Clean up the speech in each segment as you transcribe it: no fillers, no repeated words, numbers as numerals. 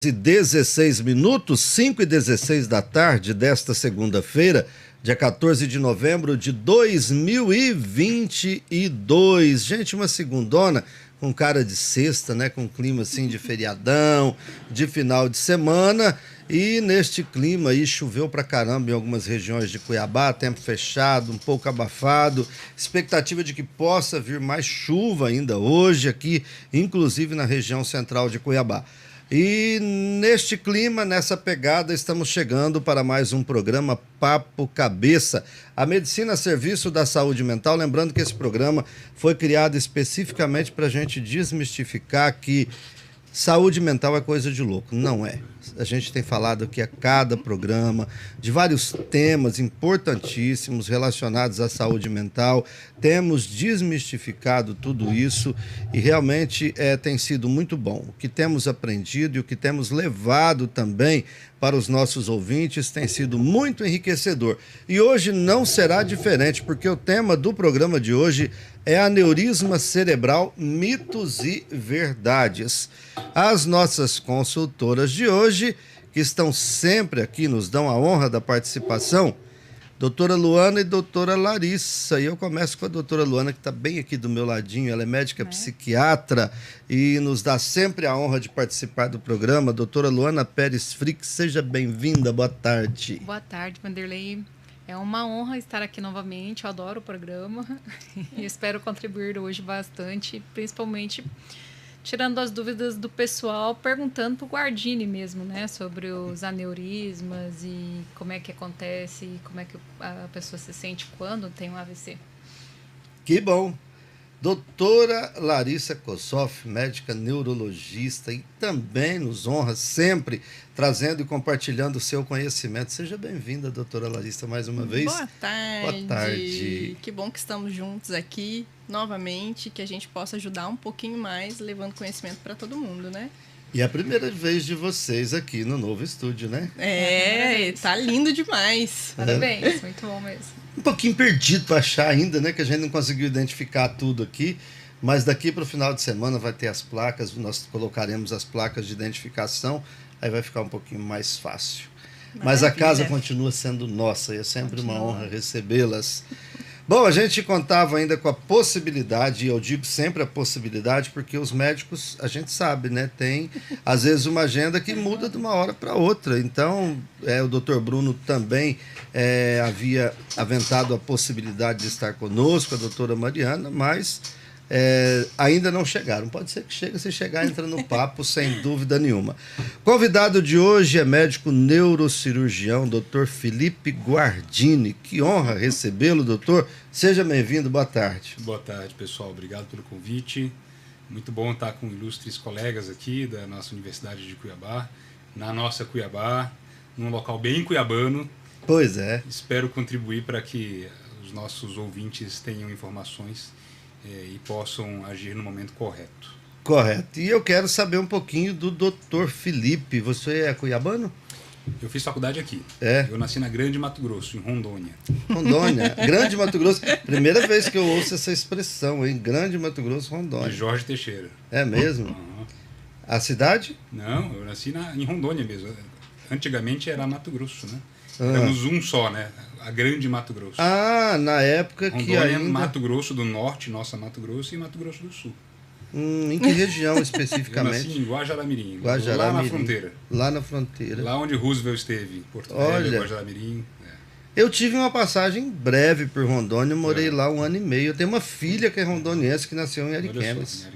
E 16 minutos, 5h16 da tarde desta segunda-feira, dia 14 de novembro de 2022. Gente, uma segundona com cara de sexta, né? Com clima assim de feriadão, de final de semana. E neste clima aí choveu pra caramba em algumas regiões de Cuiabá, tempo fechado, um pouco abafado. Expectativa de que possa vir mais chuva ainda hoje aqui, inclusive na região central de Cuiabá. E neste clima, nessa pegada, estamos chegando para mais um programa Papo Cabeça, a medicina a serviço da saúde mental. Lembrando que esse programa foi criado especificamente para a gente desmistificar que saúde mental é coisa de louco. Não é. A gente tem falado aqui a cada programa de vários temas importantíssimos relacionados à saúde mental. Temos desmistificado tudo isso e realmente tem sido muito bom. O que temos aprendido e o que temos levado também para os nossos ouvintes tem sido muito enriquecedor. E hoje não será diferente, porque o tema do programa de hoje é aneurisma cerebral, mitos e verdades. As nossas consultoras de hoje, que estão sempre aqui, nos dão a honra da participação, doutora Luana e doutora Larissa. E eu começo com a doutora Luana, que está bem aqui do meu ladinho. Ela é médica psiquiatra e nos dá sempre a honra de participar do programa. Doutora Luana Pérez Frix, seja bem-vinda. Boa tarde. Boa tarde, Vanderlei. É uma honra estar aqui novamente, eu adoro o programa e espero contribuir hoje bastante, principalmente tirando as dúvidas do pessoal, perguntando para o Guardini mesmo, né, sobre os aneurismas e como é que acontece, e como é que a pessoa se sente quando tem um AVC. Que bom. Doutora Larissa Kossoff, médica neurologista, e também nos honra sempre trazendo e compartilhando o seu conhecimento. Seja bem-vinda, doutora Larissa, mais uma vez. Boa tarde. Boa tarde. Que bom que estamos juntos aqui novamente, que a gente possa ajudar um pouquinho mais, levando conhecimento para todo mundo, né? E é a primeira vez de vocês aqui no novo estúdio, né? Tá lindo demais. Parabéns, muito bom mesmo. Um pouquinho perdido para achar ainda, né? Que a gente não conseguiu identificar tudo aqui. Mas daqui para o final de semana vai ter as placas, nós colocaremos as placas de identificação, aí vai ficar um pouquinho mais fácil. Mas a casa continua sendo nossa e é sempre uma honra recebê-las. Bom, a gente contava ainda com a possibilidade, e eu digo sempre a possibilidade, porque os médicos, a gente sabe, né? Tem, às vezes, uma agenda que muda de uma hora para outra. Então, o doutor Bruno também havia aventado a possibilidade de estar conosco, a doutora Mariana, mas ainda não chegaram. Pode ser que chegue, se chegar, entra no papo, sem dúvida nenhuma. Convidado de hoje é médico neurocirurgião, doutor Felipe Guardini. Que honra recebê-lo, doutor. Seja bem-vindo, boa tarde. Boa tarde, pessoal. Obrigado pelo convite. Muito bom estar com ilustres colegas aqui da nossa Universidade de Cuiabá, na nossa Cuiabá, num local bem cuiabano. Pois é. Espero contribuir para que os nossos ouvintes tenham informações e possam agir no momento correto. Correto. E eu quero saber um pouquinho do doutor Felipe. Você é cuiabano? Eu fiz faculdade aqui. Eu nasci na Grande Mato Grosso, em Rondônia. Rondônia, Grande Mato Grosso. Primeira vez que eu ouço essa expressão, hein? Grande Mato Grosso, Rondônia. De Jorge Teixeira. É mesmo? Uhum. A cidade? Não, eu nasci em Rondônia mesmo. Antigamente era Mato Grosso, né? Éramos um só, né? A Grande Mato Grosso. Ah, na época Rondônia, que ainda... Mato Grosso do Norte, nossa Mato Grosso, e Mato Grosso do Sul. Em que região especificamente? Eu nasci em Guajará-Mirim, Guajará-Mirim. lá na fronteira. Lá na fronteira. Lá onde Roosevelt esteve, Porto Velho, Guajará-Mirim. Eu tive uma passagem breve por Rondônia, eu morei lá 1 ano e meio. Eu tenho uma filha que é rondoniense, que nasceu em Ariquemes.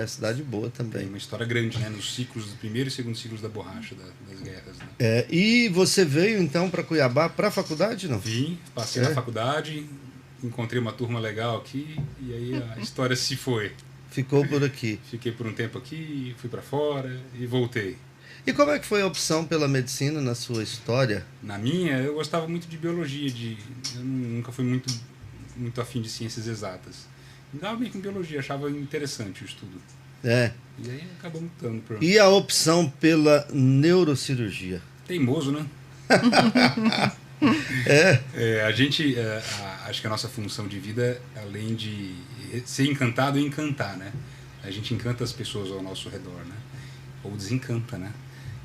Cidade boa também. Tem uma história grande, né? Nos ciclos, do primeiro e segundo ciclos da borracha, das guerras. Né? E você veio então para Cuiabá, para a faculdade, não? Vim, passei na faculdade, encontrei uma turma legal aqui e aí a história se foi. Ficou por aqui. Fiquei por um tempo aqui, fui para fora e voltei. E como é que foi a opção pela medicina na sua história? Na minha, eu gostava muito de biologia, eu nunca fui muito afim de ciências exatas. Andava bem com biologia, achava interessante o estudo. E aí acabou mudando. E a opção pela neurocirurgia? Teimoso, né? A gente, acho que a nossa função de vida, além de ser encantado, é encantar, né? A gente encanta as pessoas ao nosso redor, né? Ou desencanta, né?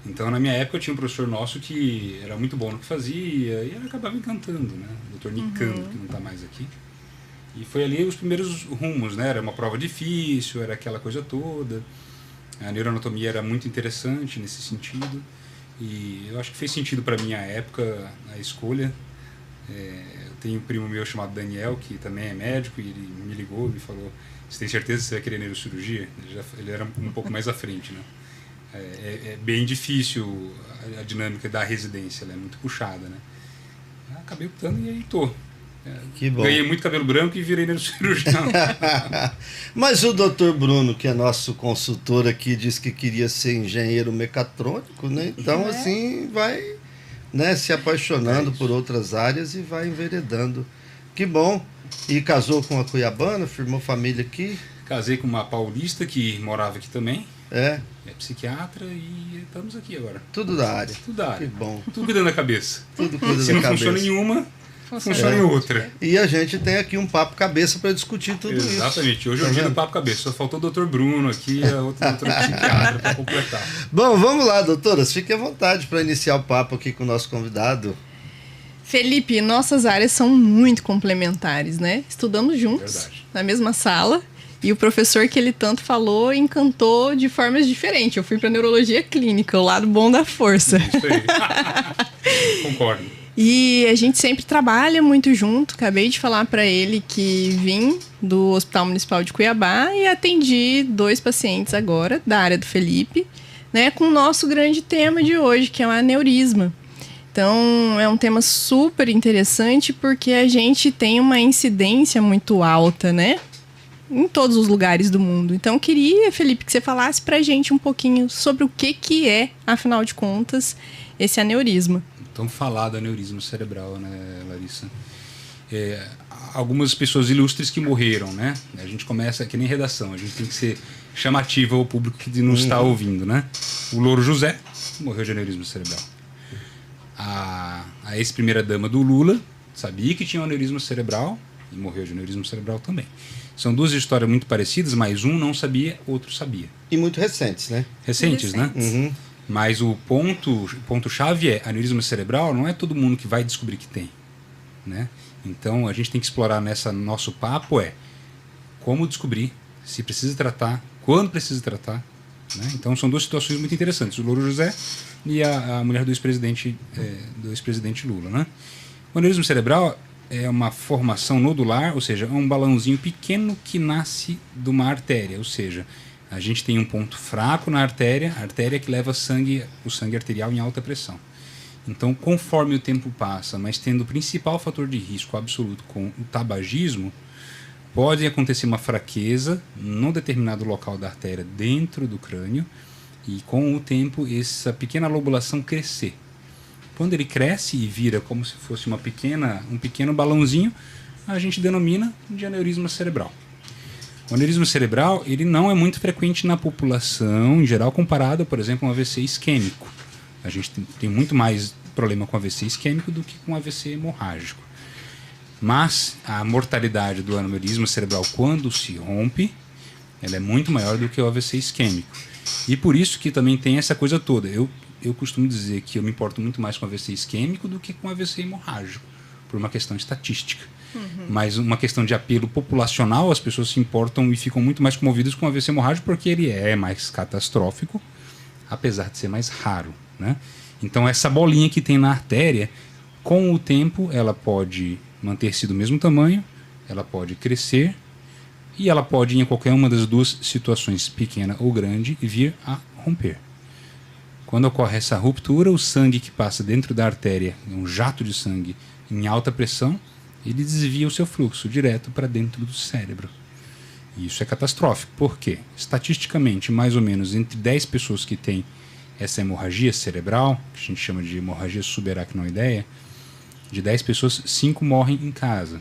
Então, na minha época, eu tinha um professor nosso que era muito bom no que fazia e ele acabava encantando, né? O Dr. Nicandro, que não está mais aqui. E foi ali os primeiros rumos, né? Era uma prova difícil, era aquela coisa toda. A neuroanatomia era muito interessante nesse sentido. E eu acho que fez sentido para minha época a escolha. Eu tenho um primo meu chamado Daniel, que também é médico, e ele me ligou e me falou: você tem certeza que você vai querer neurocirurgia? Ele era um pouco mais à frente, né? É bem difícil a dinâmica da residência, ela é muito puxada, né? Acabei optando e aí tô. Que bom. Ganhei muito cabelo branco e virei neurocirurgião. Mas o Dr. Bruno, que é nosso consultor aqui, disse que queria ser engenheiro mecatrônico, né? Então, assim, vai, né, se apaixonando por outras áreas e vai enveredando. Que bom. E casou com a cuiabana, firmou família aqui? Casei com uma paulista que morava aqui também. É psiquiatra e estamos aqui agora. Tudo da área. Tudo da área. Que bom. Tudo cuidando da cabeça. Tudo cuida Se da não cabeça. funciona em uma, funciona em outra. E a gente tem aqui um papo cabeça para discutir tudo isso. Exatamente. Hoje é o Tá dia vendo? do papo cabeça. Só faltou o Dr. Bruno aqui e a outra psiquiatra para completar. Bom, vamos lá, doutoras. Fiquem à vontade para iniciar o papo aqui com o nosso convidado. Felipe, nossas áreas são muito complementares, né? Estudamos juntos, Verdade. na mesma sala, e o professor que ele tanto falou encantou de formas diferentes. Eu fui para neurologia clínica, o lado bom da força. Isso aí. Concordo. E a gente sempre trabalha muito junto. Acabei de falar para ele que vim do Hospital Municipal de Cuiabá e atendi 2 pacientes agora da área do Felipe, né, com o nosso grande tema de hoje, que é o aneurisma. Então, é um tema super interessante porque a gente tem uma incidência muito alta, né? Em todos os lugares do mundo. Então, eu queria, Felipe, que você falasse pra gente um pouquinho sobre o que é, afinal de contas, esse aneurisma. Então, falar do aneurisma cerebral, né, Larissa? Algumas pessoas ilustres que morreram, né? A gente começa, que nem redação, a gente tem que ser chamativo ao público que nos está ouvindo, né? O Louro José morreu de aneurisma cerebral. A ex-primeira-dama do Lula sabia que tinha um aneurisma cerebral e morreu de aneurisma cerebral também. São 2 histórias muito parecidas, mas um não sabia, outro sabia. E muito recentes, né? Recentes, né? Uhum. Mas o ponto-chave é: aneurisma cerebral não é todo mundo que vai descobrir que tem, né? Então, a gente tem que explorar nosso papo como descobrir, se precisa tratar, quando precisa tratar, né? Então, são 2 situações muito interessantes. O Louro José e a mulher do ex-presidente Lula, né? O aneurisma cerebral é uma formação nodular, ou seja, é um balãozinho pequeno que nasce de uma artéria, ou seja, a gente tem um ponto fraco na artéria, a artéria que leva o sangue arterial em alta pressão. Então, conforme o tempo passa, mas tendo o principal fator de risco absoluto com o tabagismo, pode acontecer uma fraqueza num determinado local da artéria dentro do crânio e, com o tempo, essa pequena lobulação crescer. Quando ele cresce e vira como se fosse um pequeno balãozinho, a gente denomina de aneurisma cerebral. O aneurisma cerebral ele não é muito frequente na população em geral comparado, por exemplo, a um AVC isquêmico. A gente tem muito mais problema com AVC isquêmico do que com AVC hemorrágico. Mas a mortalidade do aneurisma cerebral, quando se rompe, ela é muito maior do que o AVC isquêmico. E por isso que também tem essa coisa toda. Eu costumo dizer que eu me importo muito mais com AVC isquêmico do que com AVC hemorrágico, por uma questão estatística. Mas uma questão de apelo populacional, as pessoas se importam e ficam muito mais comovidas com o AVC hemorrágico porque ele é mais catastrófico, apesar de ser mais raro, né? Então, essa bolinha que tem na artéria, com o tempo, ela pode manter-se do mesmo tamanho, ela pode crescer e ela pode, em qualquer uma das 2 situações, pequena ou grande, vir a romper. Quando ocorre essa ruptura, o sangue que passa dentro da artéria, um jato de sangue em alta pressão, ele desvia o seu fluxo direto para dentro do cérebro. E isso é catastrófico. Por quê? Estatisticamente, mais ou menos entre 10 pessoas que têm essa hemorragia cerebral, que a gente chama de hemorragia subaracnoideia, de 10 pessoas, 5 morrem em casa.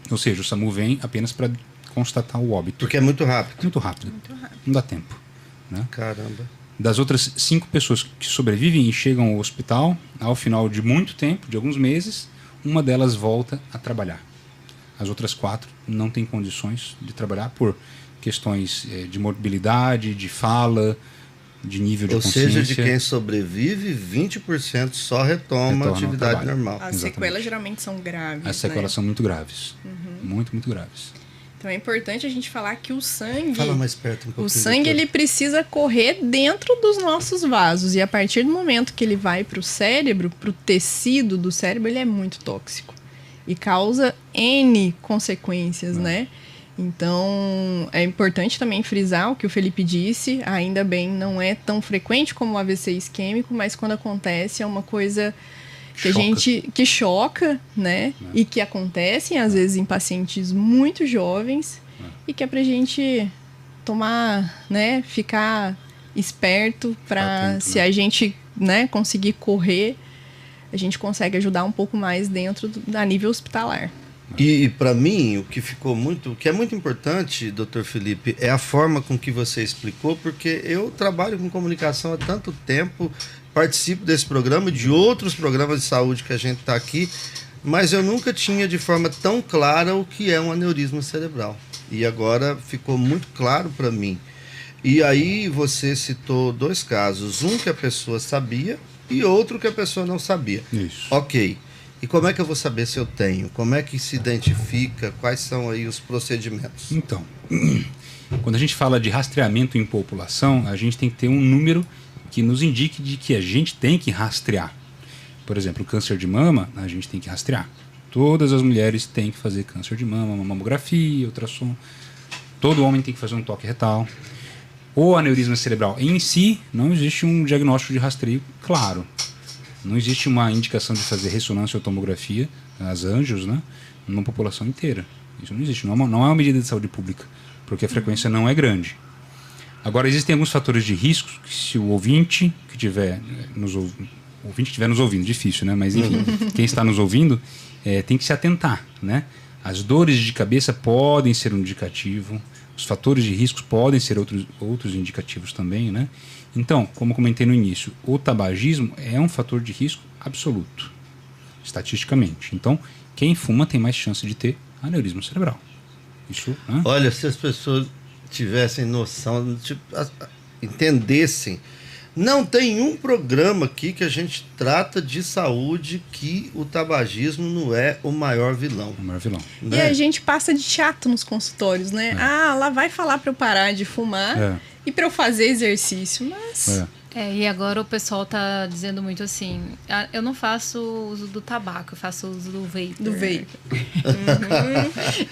Ou seja, o SAMU vem apenas para constatar o óbito. Porque é muito rápido. Muito rápido. Não dá tempo, né? Caramba. Das outras 5 pessoas que sobrevivem e chegam ao hospital, ao final de muito tempo, de alguns meses, uma delas volta a trabalhar. As outras 4 não têm condições de trabalhar por questões de mobilidade, de fala, de nível de Ou consciência. seja, de quem sobrevive, 20% só retoma a ao atividade trabalho. normal. As Exatamente. sequelas geralmente são graves. As sequelas né? são muito graves. Muito, muito graves. Então é importante a gente falar que o sangue. Fala mais perto um pouquinho. O sangue doutor. ele precisa correr dentro dos nossos vasos e a partir do momento que ele vai para o cérebro, para o tecido do cérebro, ele é muito tóxico e causa N consequências, né? Então é importante também frisar o que o Felipe disse. Ainda bem, não é tão frequente como o AVC isquêmico, mas quando acontece é uma coisa que Choca. a gente que choca, né? E que acontecem às vezes em pacientes muito jovens e que é pra gente tomar, né, ficar esperto para Atento, se né? a gente, né, conseguir correr, a gente consegue ajudar um pouco mais dentro a nível hospitalar. E para mim, o que é muito importante, doutor Felipe, é a forma com que você explicou, porque eu trabalho com comunicação há tanto tempo, participo desse programa e de outros programas de saúde que a gente está aqui, mas eu nunca tinha de forma tão clara o que é um aneurisma cerebral. E agora ficou muito claro para mim. E aí você citou 2 casos, um que a pessoa sabia e outro que a pessoa não sabia. Isso. Ok. E como é que eu vou saber se eu tenho? Como é que se identifica? Quais são aí os procedimentos? Então, quando a gente fala de rastreamento em população, a gente tem que ter um número que nos indique de que a gente tem que rastrear. Por exemplo, o câncer de mama, a gente tem que rastrear. Todas as mulheres têm que fazer câncer de mama, uma mamografia, ultrassom. Todo homem tem que fazer um toque retal. O aneurisma cerebral em si, não existe um diagnóstico de rastreio claro. Não existe uma indicação de fazer ressonância ou tomografia, as angios, né, numa população inteira. Isso não existe, não é uma medida de saúde pública, porque a frequência não é grande. Agora, existem alguns fatores de risco que se o ouvinte que estiver nos ouvindo, difícil, né? Mas enfim, quem está nos ouvindo tem que se atentar, né? As dores de cabeça podem ser um indicativo, os fatores de risco podem ser outros indicativos também, né? Então, como comentei no início, o tabagismo é um fator de risco absoluto, estatisticamente. Então, quem fuma tem mais chance de ter aneurisma cerebral. Isso, né? Olha, se as pessoas tivessem noção, entendessem, não tem um programa aqui que a gente trata de saúde que o tabagismo não é o maior vilão. O maior vilão. Né? E a gente passa de chato nos consultórios, né? Ah, lá vai falar para eu parar de fumar e para eu fazer exercício, mas... E agora o pessoal tá dizendo muito assim, eu não faço uso do tabaco, eu faço uso do vape. Do vape.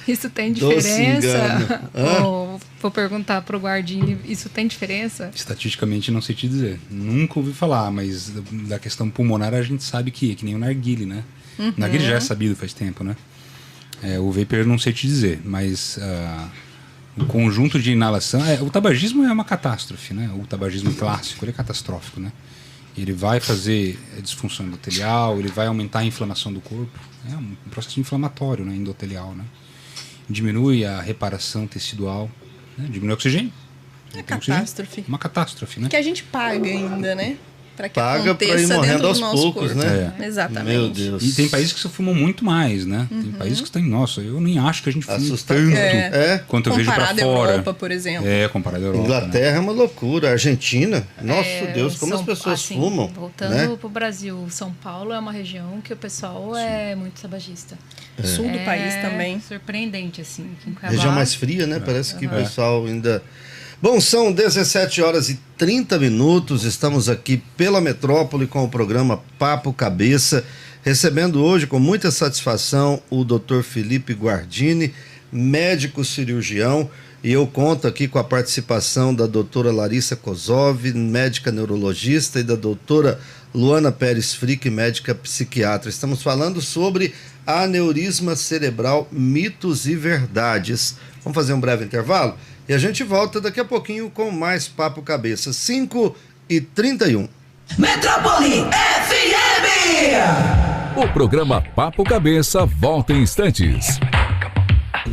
Isso tem Doce diferença? Ou vou perguntar pro guardinha, isso tem diferença? Estatisticamente não sei te dizer. Nunca ouvi falar, mas da questão pulmonar a gente sabe que é que nem o narguile, né? O narguile já é sabido faz tempo, né? O vapor eu não sei te dizer, mas... o conjunto de inalação... o tabagismo é uma catástrofe, né? O tabagismo clássico, ele é catastrófico, né? Ele vai fazer disfunção endotelial, ele vai aumentar a inflamação do corpo. É um processo inflamatório, né? Endotelial, né? Diminui a reparação tecidual, né? Diminui o oxigênio. É catástrofe. Uma catástrofe, né? Que a gente paga ainda, né? Para que Paga para ir aconteça morrendo dentro aos do nosso poucos, corpo. né? Exatamente. Meu Deus. E tem países que se fumam muito mais, né? Tem países que tem, nossa, eu nem acho que a gente fume Assustador. tanto quanto eu vejo pra Comparado à fora. Europa, por exemplo. Comparado à Europa. Inglaterra é uma loucura. Argentina, nossa Deus, como as pessoas assim, fumam. Voltando né? pro Brasil, São Paulo é uma região que o pessoal é muito tabagista. Sul do país também. Surpreendente, assim. Que em Cuiabá- Região mais fria, né? Parece que o pessoal ainda... Bom, são 17h30, estamos aqui pela Metrópole com o programa Papo Cabeça, recebendo hoje com muita satisfação o Dr. Felipe Guardini, médico cirurgião, e eu conto aqui com a participação da doutora Larissa Kozov, médica neurologista, e da doutora Luana Pérez Frick, médica psiquiatra. Estamos falando sobre aneurisma cerebral, mitos e verdades. Vamos fazer um breve intervalo? E a gente volta daqui a pouquinho com mais Papo Cabeça. 5h31. Metrópole FM! O programa Papo Cabeça volta em instantes.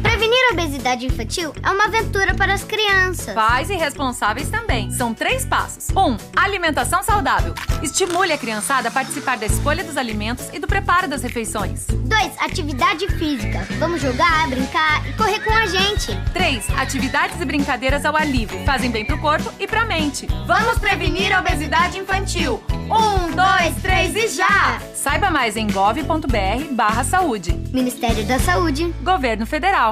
Prevenir a obesidade atividade infantil é uma aventura para as crianças. Pais e responsáveis também. São 3 passos. 1. Alimentação saudável. Estimule a criançada a participar da escolha dos alimentos e do preparo das refeições. 2. Atividade física. Vamos jogar, brincar e correr com a gente. 3. Atividades e brincadeiras ao ar livre. Fazem bem pro corpo e pra mente. Vamos prevenir a obesidade infantil. 1, 2, 3 e já! Saiba mais em gov.br/saúde. Ministério da Saúde. Governo Federal.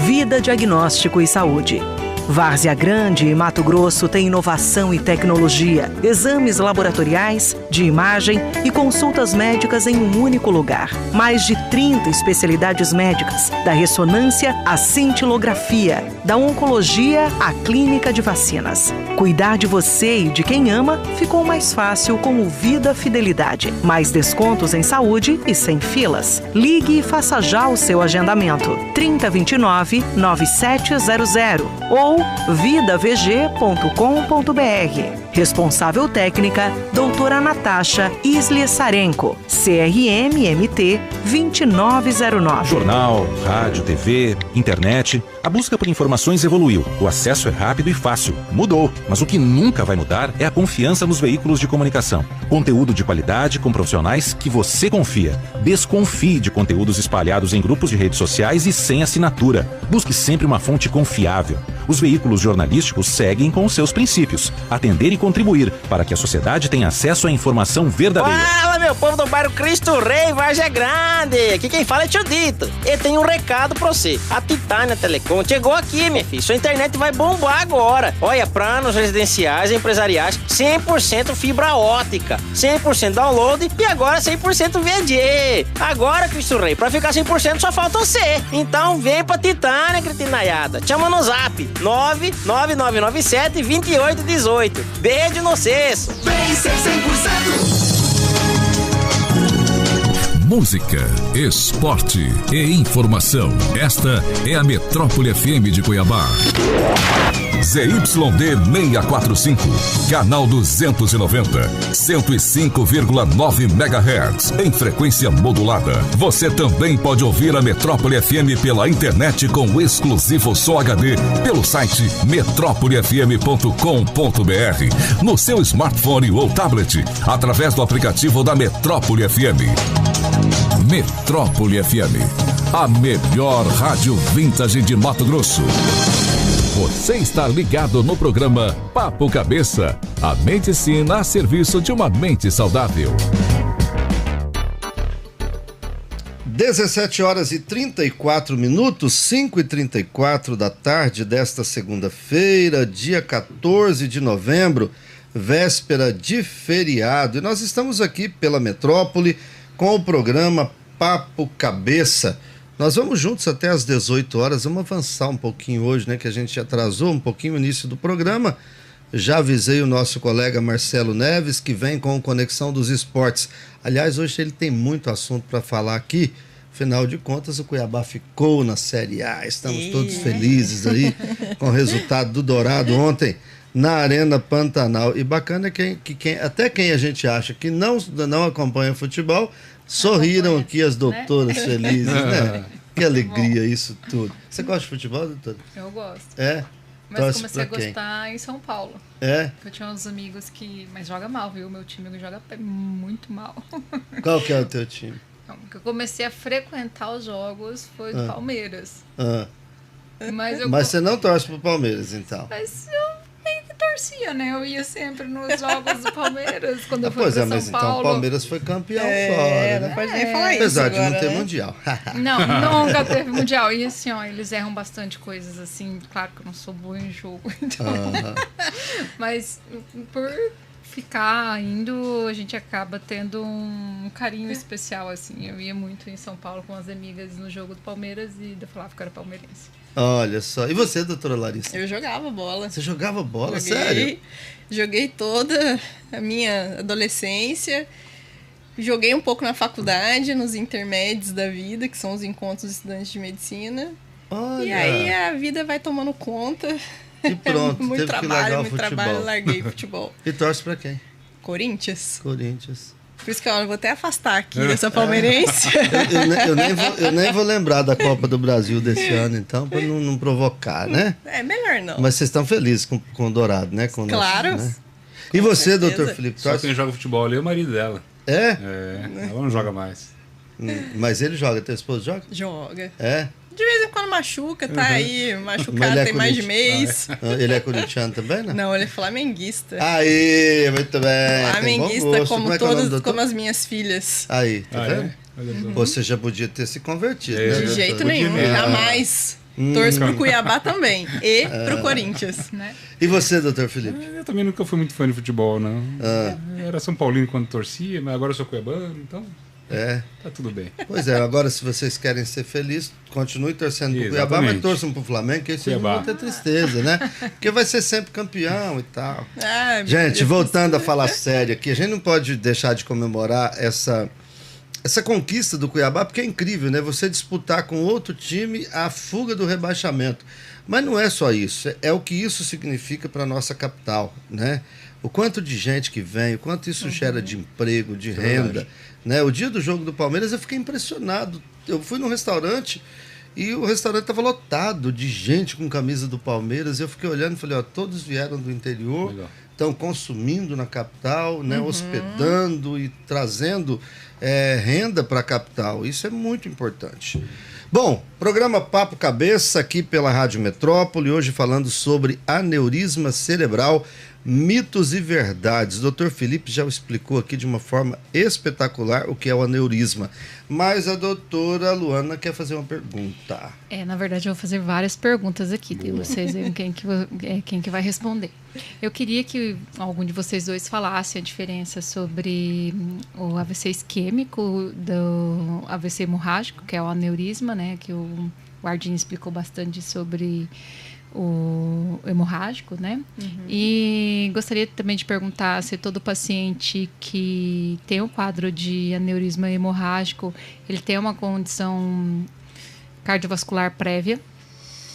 Vida, Diagnóstico e Saúde. Várzea Grande e Mato Grosso tem inovação e tecnologia, exames laboratoriais, de imagem e consultas médicas em um único lugar. Mais de 30 especialidades médicas, da ressonância à cintilografia, da oncologia à clínica de vacinas. Cuidar de você e de quem ama ficou mais fácil com o Vida Fidelidade. Mais descontos em saúde e sem filas. Ligue e faça já o seu agendamento. 3029-9700 ou vidavg.com.br. Responsável técnica, doutora Natasha Isli Sarenko, CRM-MT 2909. Jornal, rádio, TV, internet. A busca por informações evoluiu. O acesso é rápido e fácil. Mudou. Mas o que nunca vai mudar é a confiança nos veículos de comunicação. Conteúdo de qualidade com profissionais que você confia. Desconfie de conteúdos espalhados em grupos de redes sociais e sem assinatura. Busque sempre uma fonte confiável. Os veículos jornalísticos seguem com os seus princípios. Atender e contribuir para que a sociedade tenha acesso à informação verdadeira. Fala, meu povo do bairro Cristo Rei, Várzea Grande. Aqui quem fala é Tio Dito. Eu tenho um recado pra você. A Titânia Telecom chegou aqui, minha filha. Sua internet vai bombar agora. Olha, planos residenciais e empresariais, 100% fibra ótica, 100% download e agora 100% VD. Agora, Cristo Rei, pra ficar 100% só falta você. Então vem pra Titânia, cretinaiada. Chama no zap 99997-2818. Beijo no cesto. Vem ser 100%. Música, esporte e informação. Esta é a Metrópole FM de Cuiabá. ZYD 645, canal 290, 105,9 MHz, em frequência modulada. Você também pode ouvir a Metrópole FM pela internet com exclusivo som HD pelo site metrópolefm.com.br, no seu smartphone ou tablet, através do aplicativo da Metrópole FM. Metrópole FM, a melhor rádio vintage de Mato Grosso. Você está ligado no programa Papo Cabeça, a medicina a serviço de uma mente saudável. 17 horas e 34 minutos, 5h34 da tarde desta segunda-feira, dia 14 de novembro, véspera de feriado. E nós estamos aqui pela Metrópole com o programa Papo Cabeça. Nós vamos juntos até às 18 horas, vamos avançar um pouquinho hoje, né, que a gente atrasou um pouquinho o início do programa. Já avisei o nosso colega Marcelo Neves, que vem com Conexão dos Esportes. Aliás, hoje ele tem muito assunto para falar aqui. Afinal de contas, o Cuiabá ficou na Série A. Estamos todos felizes aí com o resultado do Dourado ontem na Arena Pantanal. E bacana que até quem a gente acha que não acompanha futebol, sorriram aqui as doutoras felizes, né? Que alegria isso tudo. Você gosta de futebol, doutora? Eu gosto. É? Mas Torce comecei a pra quem? gostar em São Paulo. É? Eu tinha uns amigos que... Mas joga mal, viu? Meu time joga muito mal. Qual que é o teu time? Não, porque eu comecei a frequentar os jogos foi do Palmeiras. Mas você não torce pro Palmeiras, então? Mas eu meio que torcia, né? Eu ia sempre nos jogos do Palmeiras, quando eu fui pra São mas Paulo. então o Palmeiras foi campeão fora, né? Não pode nem falar isso Apesar de agora, não ter né? mundial. Não, nunca teve mundial. E assim, ó, eles erram bastante coisas, assim. Claro que eu não sou boa em jogo, então... Mas por ficar indo, a gente acaba tendo um carinho especial, assim. Eu ia muito em São Paulo com as amigas no jogo do Palmeiras e eu falava que eu era palmeirense. Olha só. E você, doutora Larissa? Eu jogava bola. Você jogava bola? Sério? Joguei toda a minha adolescência. Joguei um pouco na faculdade, nos intermédios da vida, que são os encontros de estudantes de medicina. Olha. E aí a vida vai tomando conta. E pronto, muito teve que largar o muito futebol. trabalho, larguei o futebol. E torce pra quem? Corinthians. Corinthians. Por isso que eu vou até afastar aqui dessa palmeirense. Eu nem vou lembrar da Copa do Brasil desse ano, então, para não provocar, né? É melhor não. Mas vocês estão felizes com o Dourado, né? Com claro. Nosso, né? E você, doutor Felipe? Só quem joga futebol ali é o marido dela. É? Ela não joga mais. Mas ele joga, teu esposo joga? Joga. É? De vez em quando machuca, tá aí, machucado tem mais de mês. Ele é corintiano também, né? Não, ele é flamenguista. Aí, muito bem. Flamenguista, como as minhas filhas. Aí, tá vendo? Você já podia ter se convertido, né? De jeito nenhum, jamais. Torço pro Cuiabá também. E pro Corinthians, né? E você, doutor Felipe? Eu também nunca fui muito fã de futebol, não. Eu era São Paulino quando torcia, mas agora eu sou cuiabano, então... Tá tudo bem. Pois é, agora se vocês querem ser felizes, continue torcendo pro Cuiabá, mas torçam pro Flamengo, que aí vocês não vão ter tristeza, né? Porque vai ser sempre campeão e tal. Gente, voltando a falar sério aqui, a gente não pode deixar de comemorar essa conquista do Cuiabá, porque é incrível, né? Você disputar com outro time a fuga do rebaixamento. Mas não é só isso, é o que isso significa para nossa capital, né? O quanto de gente que vem, o quanto isso gera de emprego, de renda, né? O dia do jogo do Palmeiras eu fiquei impressionado. Eu fui num restaurante e o restaurante estava lotado de gente com camisa do Palmeiras. Eu fiquei olhando e falei, todos vieram do interior, estão consumindo na capital, né? Hospedando e trazendo renda para a capital. Isso é muito importante. Bom, programa Papo Cabeça aqui pela Rádio Metrópole, hoje falando sobre aneurisma cerebral, mitos e verdades. O Dr. Felipe já explicou aqui de uma forma espetacular o que é o aneurisma. Mas a doutora Luana quer fazer uma pergunta. Na verdade, eu vou fazer várias perguntas aqui. Tem vocês quem que vai responder. Eu queria que algum de vocês dois falasse a diferença sobre o AVC isquêmico do AVC hemorrágico, que é o aneurisma, né? Que o Ardinho explicou bastante sobre o hemorrágico, né? E gostaria também de perguntar se todo paciente que tem um quadro de aneurisma hemorrágico, ele tem uma condição cardiovascular prévia,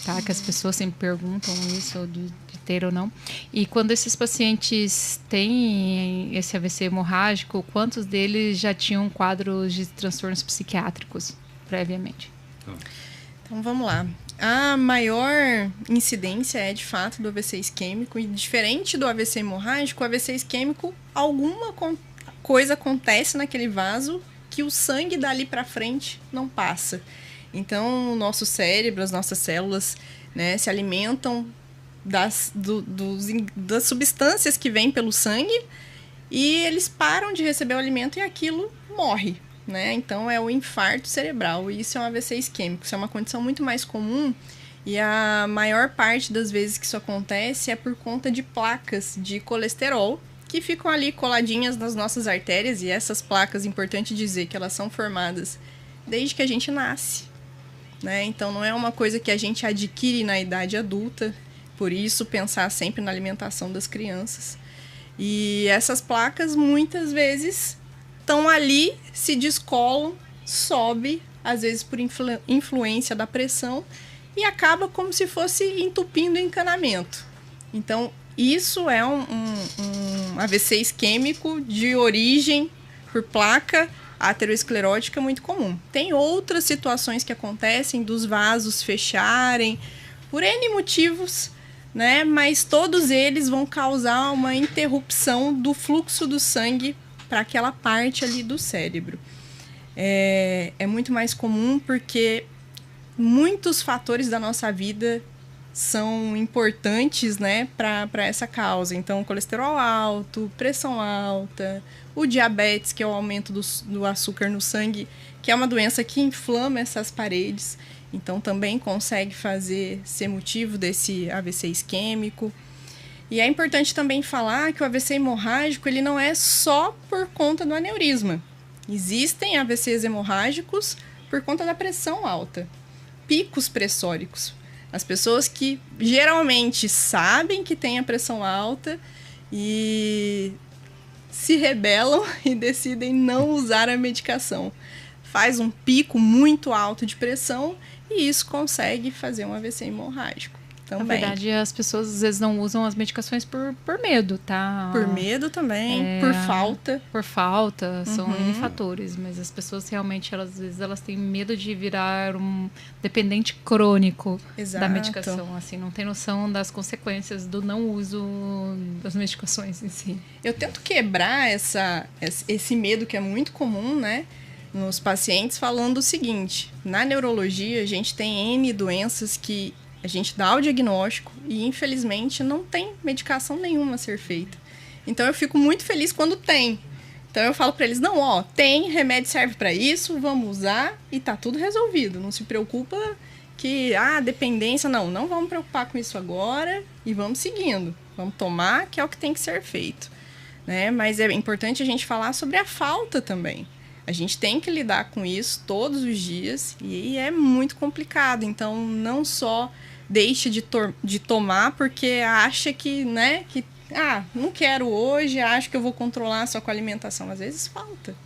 tá? Que as pessoas sempre perguntam isso, de ter ou não. E quando esses pacientes têm esse AVC hemorrágico, quantos deles já tinham quadros de transtornos psiquiátricos previamente? Então vamos lá. A maior incidência é, de fato, do AVC isquêmico. E diferente do AVC hemorrágico, o AVC isquêmico, alguma coisa acontece naquele vaso que o sangue dali para frente não passa. Então, o nosso cérebro, as nossas células, né, se alimentam das substâncias que vêm pelo sangue e eles param de receber o alimento e aquilo morre. Né? Então, é o infarto cerebral. E isso é um AVC isquêmico. Isso é uma condição muito mais comum. E a maior parte das vezes que isso acontece é por conta de placas de colesterol que ficam ali coladinhas nas nossas artérias. E essas placas, importante dizer que elas são formadas desde que a gente nasce. Né? Então, não é uma coisa que a gente adquire na idade adulta. Por isso, pensar sempre na alimentação das crianças. E essas placas, muitas vezes, estão ali, se descolam, sobe, às vezes por influência da pressão, e acaba como se fosse entupindo o encanamento. Então, isso é um AVC isquêmico de origem por placa aterosclerótica muito comum. Tem outras situações que acontecem dos vasos fecharem, por N motivos, né? Mas todos eles vão causar uma interrupção do fluxo do sangue para aquela parte ali do cérebro. É muito mais comum porque muitos fatores da nossa vida são importantes, né, para essa causa. Então, colesterol alto, pressão alta, o diabetes, que é o aumento do açúcar no sangue, que é uma doença que inflama essas paredes. Então, também consegue ser motivo desse AVC isquêmico. E é importante também falar que o AVC hemorrágico ele não é só por conta do aneurisma. Existem AVCs hemorrágicos por conta da pressão alta, picos pressóricos. As pessoas que geralmente sabem que têm a pressão alta e se rebelam e decidem não usar a medicação. Faz um pico muito alto de pressão e isso consegue fazer um AVC hemorrágico. também. Na verdade, as pessoas às vezes não usam as medicações por medo, tá? Por medo também, por falta. Por falta, são N fatores, mas as pessoas realmente, às vezes, elas têm medo de virar um dependente crônico da medicação, assim, não tem noção das consequências do não uso das medicações em si. Eu tento quebrar esse medo que é muito comum, né, nos pacientes, falando o seguinte: na neurologia a gente tem N doenças que a gente dá o diagnóstico e, infelizmente, não tem medicação nenhuma a ser feita. Então, eu fico muito feliz quando tem. Então, eu falo para eles, não, tem, remédio serve para isso, vamos usar e tá tudo resolvido. Não se preocupa que, dependência, não vamos preocupar com isso agora e vamos seguindo. Vamos tomar, que é o que tem que ser feito. Né? Mas é importante a gente falar sobre a falta também. A gente tem que lidar com isso todos os dias e é muito complicado. Então, não só deixe de tomar porque acha que, né, não quero hoje, acho que eu vou controlar só com a alimentação. Às vezes falta.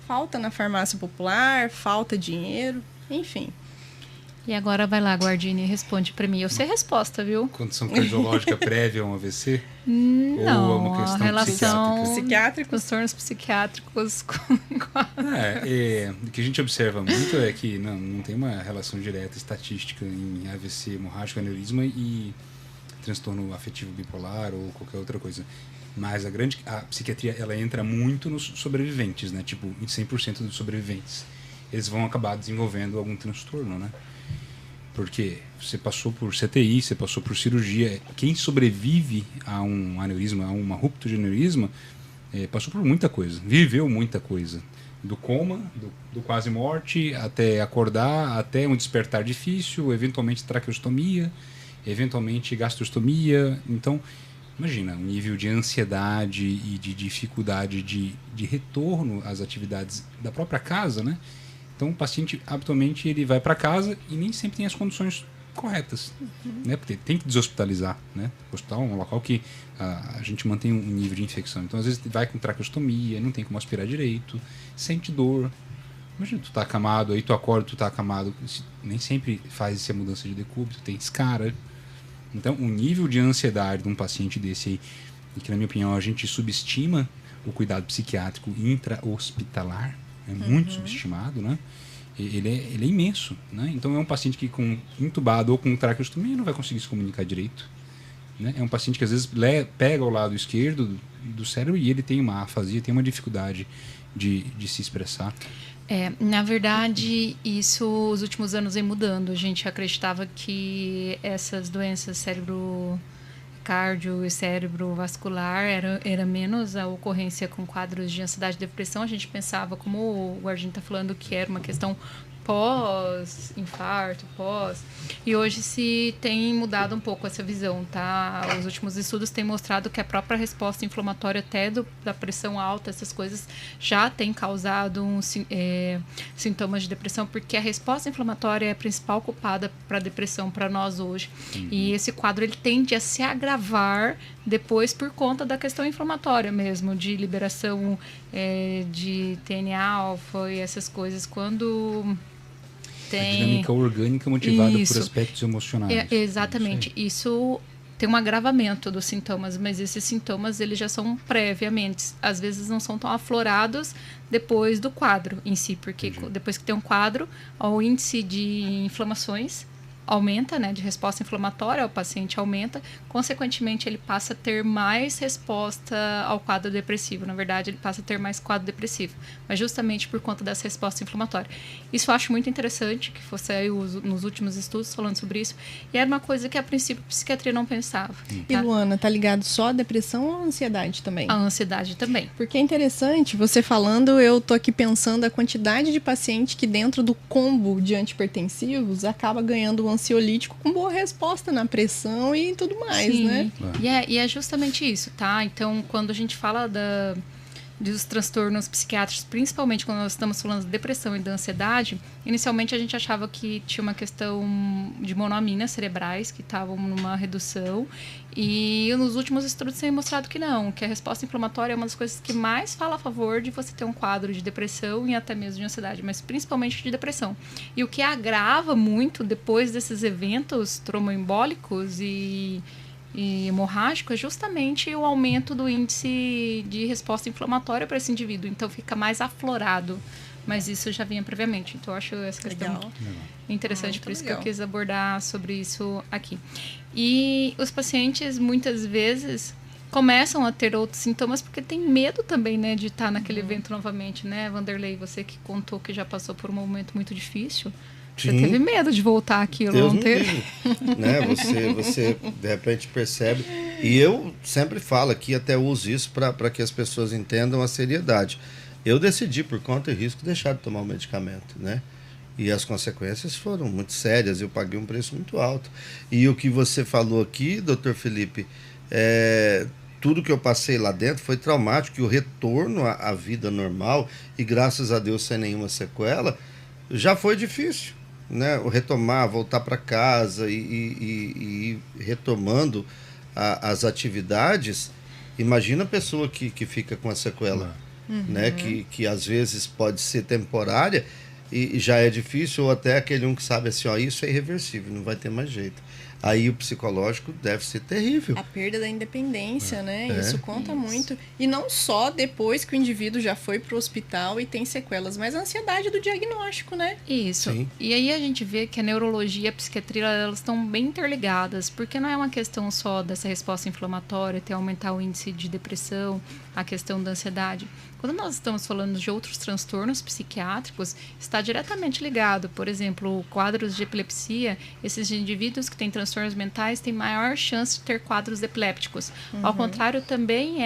Falta na farmácia popular, falta dinheiro, enfim. E agora vai lá, Guardini, e responde para mim. Eu sei a resposta, viu? Condição cardiológica prévia a um AVC? Não, ou é uma questão relação psiquiátrica? Transtornos psiquiátricos. O que a gente observa muito é que não tem uma relação direta estatística em AVC, hemorrágico, aneurisma e transtorno afetivo bipolar ou qualquer outra coisa. Mas a psiquiatria, ela entra muito nos sobreviventes, né? Tipo, em 100% dos sobreviventes. Eles vão acabar desenvolvendo algum transtorno, né? Porque você passou por CTI, você passou por cirurgia. Quem sobrevive a um aneurisma, a uma ruptura de aneurisma, passou por muita coisa, viveu muita coisa. Do coma, do quase morte, até acordar, até um despertar difícil, eventualmente traqueostomia, eventualmente gastrostomia. Então, imagina, um nível de ansiedade e de dificuldade de retorno às atividades da própria casa, né? Então, o paciente, habitualmente, ele vai para casa e nem sempre tem as condições corretas, né? Porque tem que deshospitalizar, né? O hospital é um local que a gente mantém um nível de infecção. Então, às vezes, vai com traqueostomia, não tem como aspirar direito, sente dor. Imagina, tu tá acamado, aí tu acorda, tu tá acamado. Nem sempre faz essa mudança de decúbito, tem escara. Então, o nível de ansiedade de um paciente desse aí, e que, na minha opinião, a gente subestima o cuidado psiquiátrico intra-hospitalar, é muito subestimado, né? Ele é imenso, né? Então é um paciente que com intubado ou com traqueostomia não vai conseguir se comunicar direito, né? É um paciente que às vezes pega o lado esquerdo do cérebro e ele tem uma afasia, tem uma dificuldade de se expressar. Na verdade, isso os últimos anos vem mudando. A gente acreditava que essas doenças cardio e cerebrovascular era menos a ocorrência com quadros de ansiedade e depressão. A gente pensava, como o Guardini está falando, que era uma questão pós-infarto, e hoje se tem mudado um pouco essa visão, tá? Os últimos estudos têm mostrado que a própria resposta inflamatória até da pressão alta, essas coisas já tem causado sintomas de depressão, porque a resposta inflamatória é a principal culpada para a depressão para nós hoje. E esse quadro ele tende a se agravar depois por conta da questão inflamatória mesmo, de liberação de TNA-alfa e essas coisas, quando tem... A dinâmica orgânica motivada por aspectos emocionais. Exatamente. Isso tem um agravamento dos sintomas, mas esses sintomas eles já são previamente. Às vezes não são tão aflorados depois do quadro em si, porque depois que tem um quadro, o índice de inflamações aumenta, né, de resposta inflamatória, o paciente aumenta, consequentemente ele passa a ter mais resposta ao quadro depressivo, na verdade ele passa a ter mais quadro depressivo, mas justamente por conta dessa resposta inflamatória. Isso eu acho muito interessante, que fosse aí nos últimos estudos falando sobre isso, e era uma coisa que a princípio a psiquiatria não pensava. Tá? E Luana, tá ligado só a depressão ou a ansiedade também? A ansiedade também. Porque é interessante, você falando, eu tô aqui pensando a quantidade de paciente que dentro do combo de antipertensivos acaba ganhando um ansiolítico com boa resposta na pressão e tudo mais, sim, né? E é justamente isso, tá? Então, quando a gente fala dos transtornos psiquiátricos, principalmente quando nós estamos falando de depressão e da ansiedade, inicialmente a gente achava que tinha uma questão de monoaminas cerebrais que estavam numa redução, e nos últimos estudos tem mostrado que não, que a resposta inflamatória é uma das coisas que mais fala a favor de você ter um quadro de depressão e até mesmo de ansiedade, mas principalmente de depressão. E o que agrava muito depois desses eventos traumaembólicos e hemorrágico é justamente o aumento do índice de resposta inflamatória para esse indivíduo. Então, fica mais aflorado. Mas isso já vinha previamente. Então, eu acho essa questão interessante. Por isso que eu quis abordar sobre isso aqui. E os pacientes, muitas vezes, começam a ter outros sintomas porque tem medo também, né, de estar naquele evento novamente, né? Vanderlei, você que contou que já passou por um momento muito difícil. Você teve medo de voltar aquilo, Deus não teve? Né? Você de repente percebe. E eu sempre falo aqui, até uso isso para que as pessoas entendam a seriedade. Eu decidi, por conta e risco, deixar de tomar o medicamento, né? E as consequências foram muito sérias, eu paguei um preço muito alto. E o que você falou aqui, doutor Felipe, tudo que eu passei lá dentro foi traumático, e o retorno à vida normal, e graças a Deus sem nenhuma sequela, já foi difícil. Né, o retomar, voltar para casa e ir retomando as atividades. Imagina a pessoa que fica com a sequela, né, que às vezes pode ser temporária e já é difícil, ou até aquele que sabe assim, ó, isso é irreversível, não vai ter mais jeito. Aí o psicológico deve ser terrível. A perda da independência, né? Isso conta muito. E não só depois que o indivíduo já foi para o hospital e tem sequelas, mas a ansiedade do diagnóstico, né? Isso. Sim. E aí a gente vê que a neurologia e a psiquiatria, elas estão bem interligadas, porque não é uma questão só dessa resposta inflamatória, até aumentar o índice de depressão, a questão da ansiedade. Quando nós estamos falando de outros transtornos psiquiátricos, está diretamente ligado. Por exemplo, quadros de epilepsia, esses indivíduos que têm transtornos mentais têm maior chance de ter quadros epilépticos. Ao contrário, também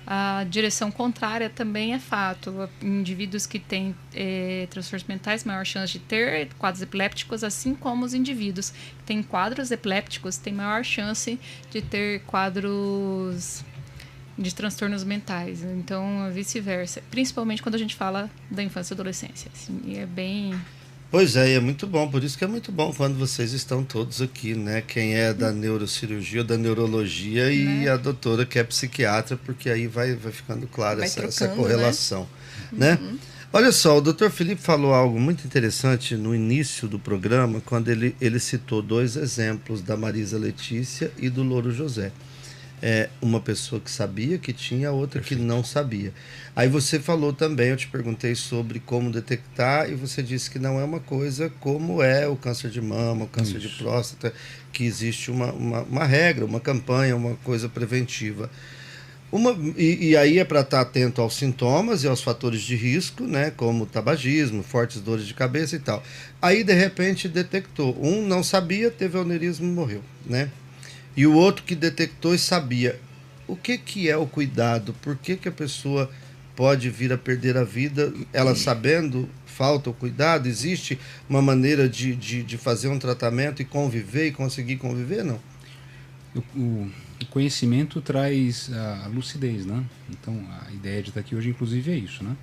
a direção contrária também é fato. Indivíduos que têm transtornos mentais, maior chance de ter quadros epilépticos, assim como os indivíduos que têm quadros epilépticos têm maior chance de ter quadros de transtornos mentais. Então, vice-versa. Principalmente quando a gente fala da infância e adolescência. Assim, e é bem... Pois é, e é muito bom. Por isso que é muito bom quando vocês estão todos aqui, né? Quem é da neurocirurgia, da neurologia e a doutora que é psiquiatra, porque aí vai ficando clara essa correlação, né? Olha só, o doutor Felipe falou algo muito interessante no início do programa, quando ele citou 2 exemplos da Marisa Letícia e do Louro José. Uma pessoa que sabia que tinha, outra que não sabia. Aí você falou também, eu te perguntei sobre como detectar, e você disse que não é uma coisa como é o câncer de mama, o câncer de próstata, que existe uma regra, uma campanha, uma coisa preventiva. E aí é para estar atento aos sintomas e aos fatores de risco, né, como tabagismo, fortes dores de cabeça e tal. Aí, de repente, detectou. Um não sabia, teve aneurisma e morreu, né? E o outro que detectou e sabia. O que é o cuidado? Por que a pessoa pode vir a perder a vida? Ela sabendo, falta o cuidado? Existe uma maneira de fazer um tratamento e conviver e conseguir conviver? Não. O conhecimento traz a lucidez, né? Então, a ideia de estar aqui hoje, inclusive, é isso, né?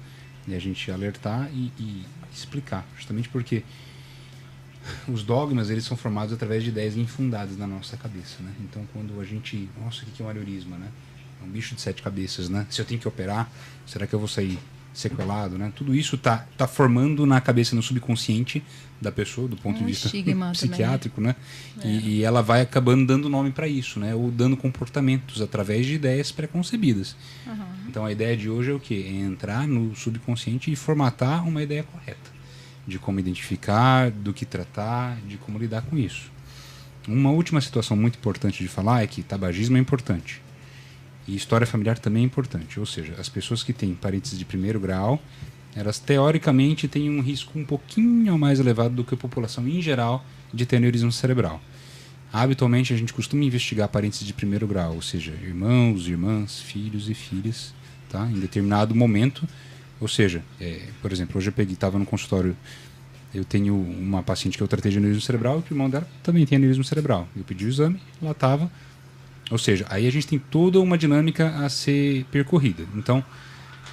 E a gente alertar e explicar. Justamente porque os dogmas, eles são formados através de ideias infundadas na nossa cabeça, né? Então, quando a gente... Nossa, o que é um aneurisma, né? É um bicho de 7 cabeças, né? Se eu tenho que operar, será que eu vou sair sequelado, né? Tudo isso tá formando na cabeça, no subconsciente da pessoa, do ponto de vista psiquiátrico, também, né? E ela vai acabando dando nome para isso, né? Ou dando comportamentos através de ideias pré-concebidas. Então, a ideia de hoje é o quê? É entrar no subconsciente e formatar uma ideia correta de como identificar, do que tratar, de como lidar com isso. Uma última situação muito importante de falar é que tabagismo é importante. E história familiar também é importante. Ou seja, as pessoas que têm parentes de 1º grau, elas teoricamente têm um risco um pouquinho mais elevado do que a população em geral de ter aneurisma cerebral. Habitualmente a gente costuma investigar parentes de 1º grau, ou seja, irmãos, irmãs, filhos e filhas, tá? Em determinado momento. Ou seja, por exemplo, hoje eu estava no consultório, eu tenho uma paciente que eu tratei de aneurisma cerebral e o irmão dela também tem aneurisma cerebral. Eu pedi o exame, lá estava Ou seja, aí a gente tem toda uma dinâmica a ser percorrida. Então,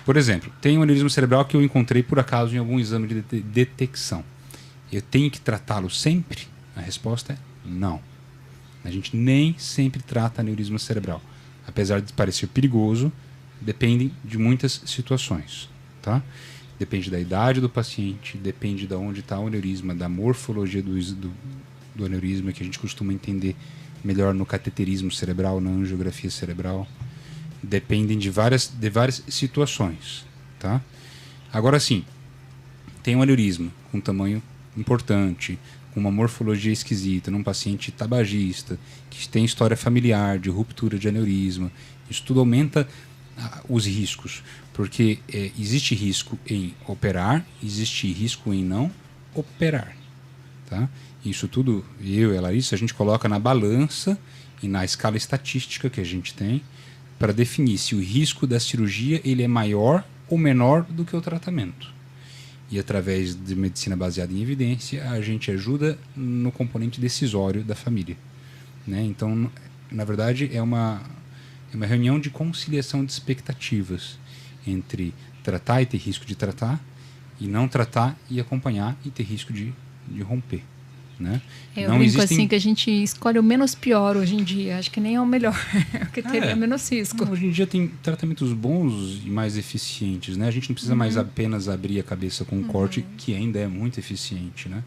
por exemplo, tem um aneurisma cerebral que eu encontrei por acaso em algum exame de detecção. Eu tenho que tratá-lo sempre? A resposta é não. A gente nem sempre trata aneurisma cerebral. Apesar de parecer perigoso, depende de muitas situações. Tá? Depende da idade do paciente, depende de onde está o aneurisma, da morfologia do aneurisma, que a gente costuma entender melhor no cateterismo cerebral, na angiografia cerebral. Dependem de várias situações. Tá? Agora sim, tem um aneurisma com tamanho importante, com uma morfologia esquisita, num paciente tabagista, que tem história familiar de ruptura de aneurisma. Isso tudo aumenta os riscos, porque existe risco em operar, existe risco em não operar. Tá? Isso tudo, eu e a Larissa, a gente coloca na balança e na escala estatística que a gente tem para definir se o risco da cirurgia ele é maior ou menor do que o tratamento. E através de medicina baseada em evidência, a gente ajuda no componente decisório da família. Né? Então, na verdade, é uma reunião de conciliação de expectativas entre tratar e ter risco de tratar, e não tratar e acompanhar e ter risco de romper. Né? Eu brinco assim que a gente escolhe o menos pior hoje em dia. Acho que nem é o melhor, porque teria menos risco. Hoje em dia tem tratamentos bons e mais eficientes. Né? A gente não precisa mais apenas abrir a cabeça com um corte, que ainda é muito eficiente. Né?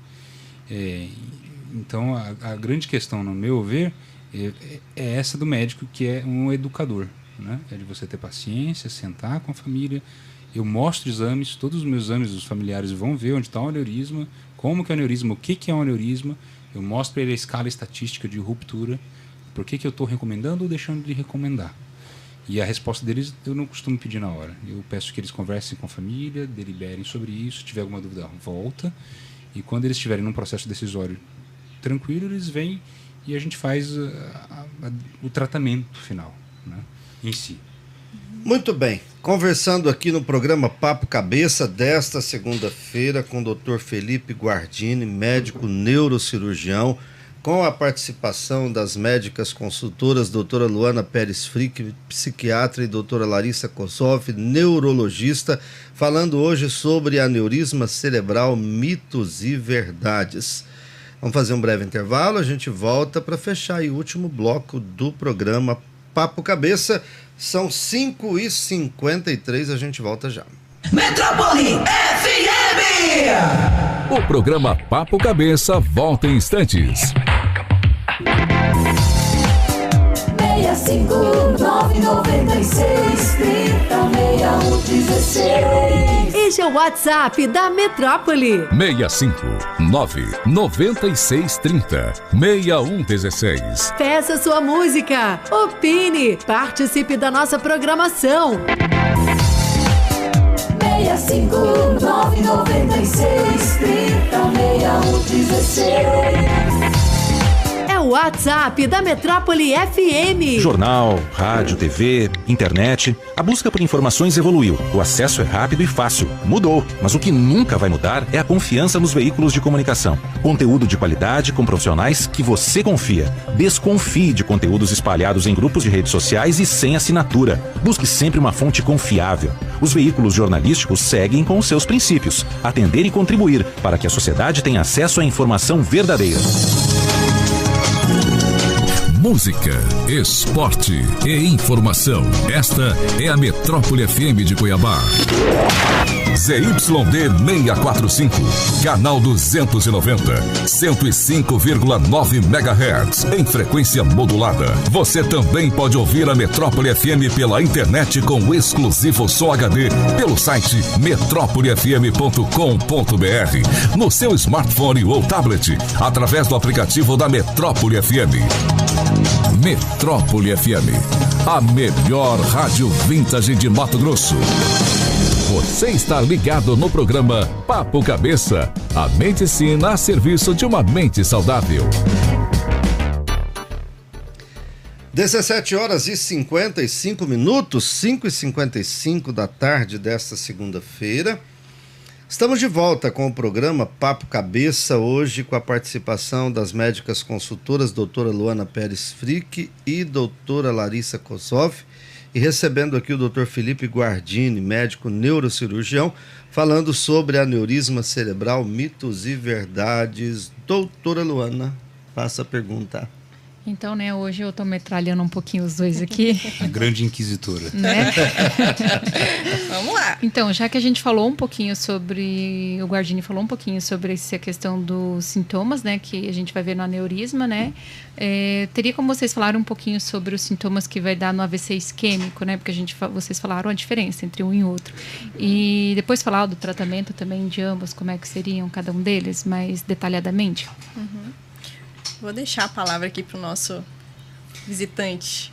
Então, a grande questão, no meu ver, é essa do médico, que é um educador. Né? É de você ter paciência, sentar com a família. Eu mostro exames, todos os meus exames, os familiares vão ver onde está o aneurisma, como que é o aneurisma, o que é um aneurisma. Eu mostro para ele a escala estatística de ruptura, por que eu estou recomendando ou deixando de recomendar. E a resposta deles eu não costumo pedir na hora. Eu peço que eles conversem com a família, deliberem sobre isso, se tiver alguma dúvida, volta. E quando eles estiverem num processo decisório tranquilo, eles vêm e a gente faz o tratamento final, né, em si. Muito bem, conversando aqui no programa Papo Cabeça desta segunda-feira com o Dr. Felipe Guardini, médico neurocirurgião, com a participação das médicas consultoras doutora Luana Pérez Frick, psiquiatra, e doutora Larissa Kossoff, neurologista, falando hoje sobre aneurisma cerebral, mitos e verdades. Vamos fazer um breve intervalo, a gente volta para fechar aí o último bloco do programa Papo Cabeça. São 5h53, a gente volta já. Metrópole FM! O programa Papo Cabeça volta em instantes. 65996306116. Este é o WhatsApp da Metrópole. 65996306116. Peça sua música, opine, participe da nossa programação. 65996306116. É o WhatsApp da Metrópole FM. Jornal, rádio, TV, internet. A busca por informações evoluiu. O acesso é rápido e fácil. Mudou. Mas o que nunca vai mudar é a confiança nos veículos de comunicação. Conteúdo de qualidade com profissionais que você confia. Desconfie de conteúdos espalhados em grupos de redes sociais e sem assinatura. Busque sempre uma fonte confiável. Os veículos jornalísticos seguem com os seus princípios. Atender e contribuir para que a sociedade tenha acesso à informação verdadeira. Música, esporte e informação. Esta é a Metrópole FM de Cuiabá. ZYD 645, canal 290, 105,9 MHz, em frequência modulada. Você também pode ouvir a Metrópole FM pela internet com exclusivo som HD pelo site metrópolefm.com.br, no seu smartphone ou tablet, através do aplicativo da Metrópole FM. Metrópole FM, a melhor rádio vintage de Mato Grosso. Você está ligado no programa Papo Cabeça, a medicina a serviço de uma mente saudável. 17h55, 5h55 da tarde desta segunda-feira. Estamos de volta com o programa Papo Cabeça, hoje com a participação das médicas consultoras doutora Luana Pérez Frick e doutora Larissa Kossoff, e recebendo aqui o doutor Felipe Guardini, médico neurocirurgião, falando sobre aneurisma cerebral, mitos e verdades. Doutora Luana, faça a pergunta. Então, né, hoje eu tô metralhando um pouquinho os dois aqui. A grande inquisitora. Né? Vamos lá. Então, já que a gente falou um pouquinho sobre... O Guardini falou um pouquinho sobre essa questão dos sintomas, né? Que a gente vai ver no aneurisma, né? Teria como vocês falarem um pouquinho sobre os sintomas que vai dar no AVC isquêmico, né? Porque vocês falaram a diferença entre um e outro. E depois falar do tratamento também de ambos, como é que seriam cada um deles, mais detalhadamente. Uhum. Vou deixar a palavra aqui para o nosso visitante.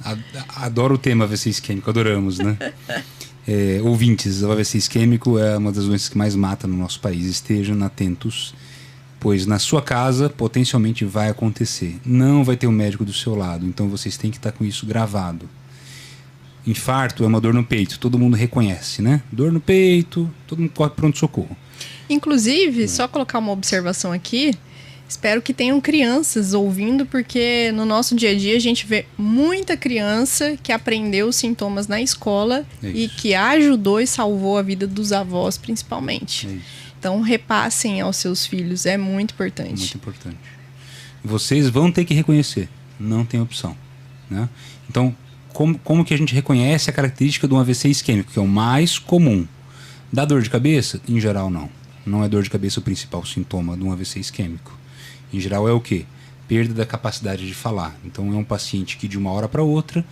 Adoro o tema AVC isquêmico, adoramos, né? Ouvintes, o AVC isquêmico é uma das doenças que mais mata no nosso país. Estejam atentos, pois na sua casa potencialmente vai acontecer. Não vai ter um médico do seu lado, então vocês têm que estar com isso gravado. Infarto é uma dor no peito, todo mundo reconhece, né? Dor no peito, todo mundo corre pronto-socorro. Inclusive, só colocar uma observação aqui, espero que tenham crianças ouvindo, porque no nosso dia a dia a gente vê muita criança que aprendeu os sintomas na escola e que ajudou e salvou a vida dos avós, principalmente. Então, repassem aos seus filhos, é muito importante. Muito importante. Vocês vão ter que reconhecer, não tem opção, né? Então, como que a gente reconhece a característica de um AVC isquêmico, que é o mais comum? Dá dor de cabeça? Em geral, não. Não é dor de cabeça o principal sintoma de um AVC isquêmico. Em geral é o quê? Perda da capacidade de falar. Então é um paciente que de uma hora para outra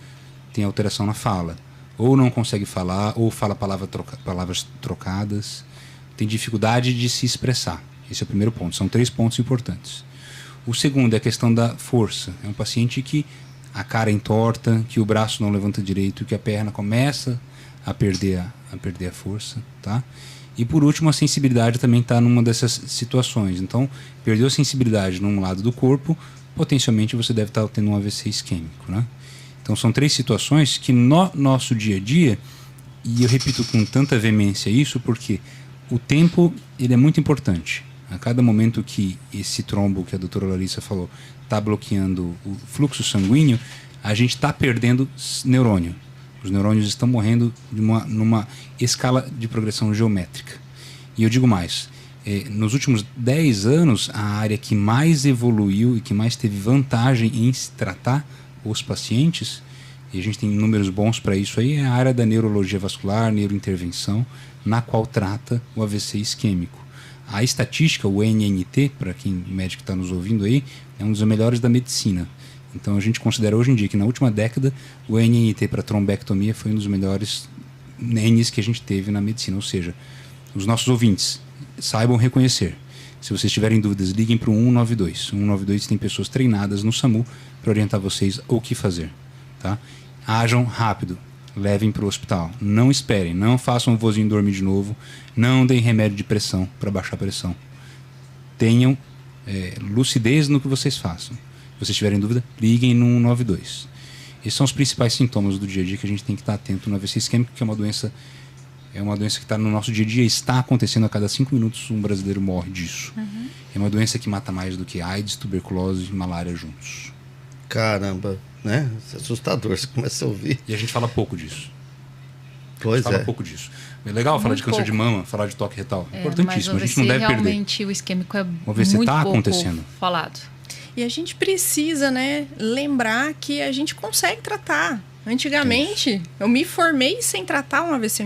tem alteração na fala. Ou não consegue falar, ou fala palavras trocadas. Tem dificuldade de se expressar. Esse é o primeiro ponto. São 3 pontos importantes. O segundo é a questão da força. É um paciente que a cara entorta, que o braço não levanta direito, que a perna começa a perder a força, tá? E por último, a sensibilidade também está numa dessas situações. Então, perdeu a sensibilidade num lado do corpo, potencialmente você deve estar tendo um AVC isquêmico, né? Então, são 3 situações que no nosso dia a dia, e eu repito com tanta veemência isso, porque o tempo ele é muito importante. A cada momento que esse trombo que a doutora Larissa falou está bloqueando o fluxo sanguíneo, a gente está perdendo neurônio. Os neurônios estão morrendo numa escala de progressão geométrica. E eu digo mais, nos últimos 10 anos, a área que mais evoluiu e que mais teve vantagem em se tratar os pacientes, e a gente tem números bons para isso aí, é a área da neurologia vascular, neurointervenção, na qual trata o AVC isquêmico. A estatística, o NNT, para quem médico está nos ouvindo aí, é um dos melhores da medicina. Então a gente considera hoje em dia que na última década o NNT para trombectomia foi um dos melhores Ns que a gente teve na medicina. Ou seja, os nossos ouvintes saibam reconhecer. Se vocês tiverem dúvidas, liguem para o 192. O 192 tem pessoas treinadas no SAMU para orientar vocês o que fazer. Tá? Ajam rápido, levem para o hospital. Não esperem, não façam o vozinho dormir de novo, não deem remédio de pressão para baixar a pressão. Tenham lucidez no que vocês façam. Se vocês tiverem dúvida, liguem no 192. Esses são os principais sintomas do dia a dia que a gente tem que estar atento no AVC isquêmico, que é uma doença que está no nosso dia a dia, está acontecendo a cada 5 minutos, um brasileiro morre disso. Uhum. É uma doença que mata mais do que AIDS, tuberculose e malária juntos. Caramba, né? Isso é assustador, você começa a ouvir. E a gente fala pouco disso. Pois fala pouco disso. É legal falar de câncer de mama, falar de toque retal. É importantíssimo, mas a gente não deve perder. Realmente o isquêmico é o AVC muito tá pouco acontecendo. Falado. E a gente precisa, né, lembrar que a gente consegue tratar. Antigamente, eu me formei sem tratar um AVC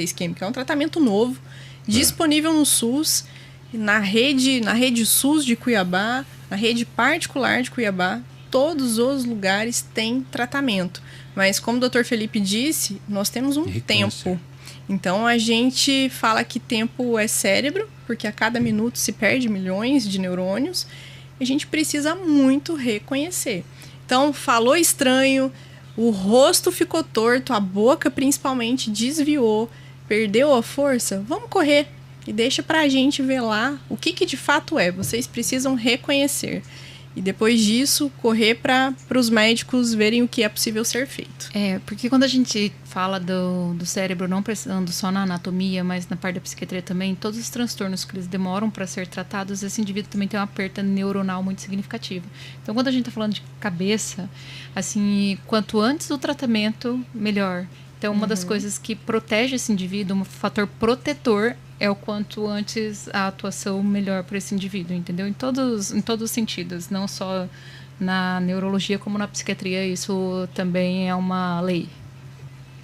isquêmico. É um tratamento novo, disponível no SUS, na rede SUS de Cuiabá, na rede particular de Cuiabá. Todos os lugares têm tratamento. Mas como o Dr. Felipe disse, nós temos um tempo. Então a gente fala que tempo é cérebro, porque a cada minuto se perde milhões de neurônios. A gente precisa muito reconhecer. Então, falou estranho, o rosto ficou torto, a boca principalmente desviou, perdeu a força, vamos correr e deixa pra gente ver lá o que de fato é. Vocês precisam reconhecer. E depois disso, correr para os médicos verem o que é possível ser feito. Porque quando a gente fala do cérebro não precisando só na anatomia, mas na parte da psiquiatria também, todos os transtornos que eles demoram para ser tratados, esse indivíduo também tem uma perda neuronal muito significativa. Então, quando a gente está falando de cabeça, assim, quanto antes o tratamento, melhor. Então, uma das coisas que protege esse indivíduo, um fator protetor, é o quanto antes a atuação melhor para esse indivíduo, entendeu? Em todos os sentidos, não só na neurologia como na psiquiatria, isso também é uma lei.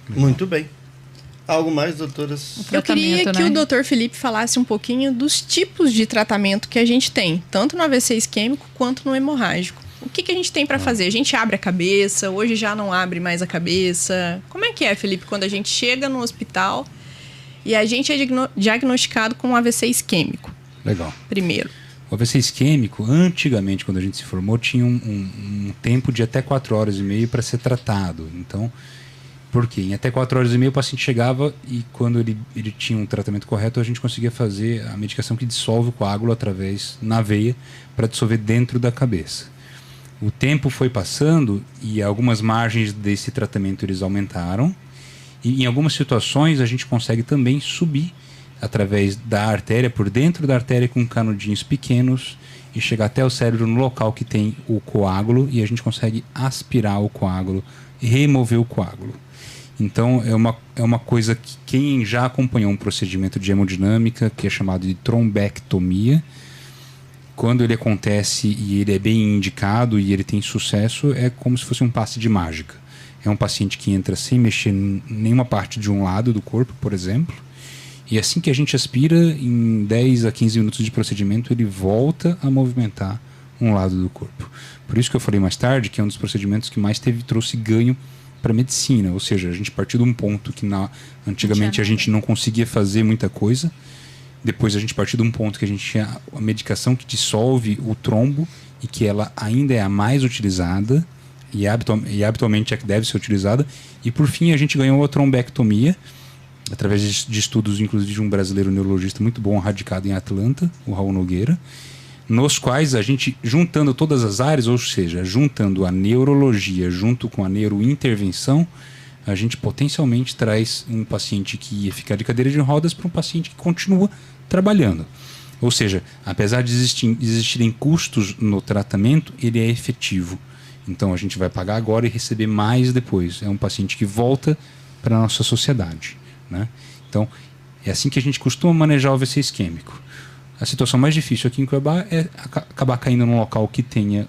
Muito bem. Algo mais, doutoras? Eu queria que o doutor Felipe falasse um pouquinho dos tipos de tratamento que a gente tem, tanto no AVC isquêmico quanto no hemorrágico. O que a gente tem para fazer? A gente abre a cabeça, hoje já não abre mais a cabeça. Como é que é, Felipe, quando a gente chega no hospital e a gente é diagnosticado com um AVC isquêmico? Legal. Primeiro. O AVC isquêmico, antigamente, quando a gente se formou, tinha um tempo de até 4 horas e meia para ser tratado. Então, por quê? Em até 4 horas e meia o paciente chegava e quando ele tinha um tratamento correto, a gente conseguia fazer a medicação que dissolve o coágulo na veia para dissolver dentro da cabeça. O tempo foi passando e algumas margens desse tratamento eles aumentaram. E em algumas situações a gente consegue também subir através da artéria, por dentro da artéria com canudinhos pequenos e chegar até o cérebro no local que tem o coágulo e a gente consegue aspirar o coágulo e remover o coágulo. Então é uma coisa que quem já acompanhou um procedimento de hemodinâmica, que é chamado de trombectomia, quando ele acontece e ele é bem indicado e ele tem sucesso, é como se fosse um passe de mágica. É um paciente que entra sem mexer em nenhuma parte de um lado do corpo, por exemplo, e assim que a gente aspira, em 10 a 15 minutos de procedimento, ele volta a movimentar um lado do corpo. Por isso que eu falei mais tarde que é um dos procedimentos que mais trouxe ganho para a medicina, ou seja, a gente partiu de um ponto que antigamente a gente não conseguia fazer muita coisa. Depois a gente partiu de um ponto que a gente tinha a medicação que dissolve o trombo e que ela ainda é a mais utilizada e habitualmente é que deve ser utilizada. E por fim a gente ganhou a trombectomia através de estudos inclusive de um brasileiro neurologista muito bom radicado em Atlanta, o Raul Nogueira, nos quais a gente, juntando todas as áreas, ou seja, juntando a neurologia junto com a neurointervenção, a gente potencialmente traz um paciente que ia ficar de cadeira de rodas para um paciente que continua trabalhando. Ou seja, apesar de existirem custos no tratamento, ele é efetivo. Então a gente vai pagar agora e receber mais depois. É um paciente que volta para a nossa sociedade, né? Então é assim que a gente costuma manejar o AVC isquêmico. A situação mais difícil aqui em Cuiabá é acabar caindo num local que tenha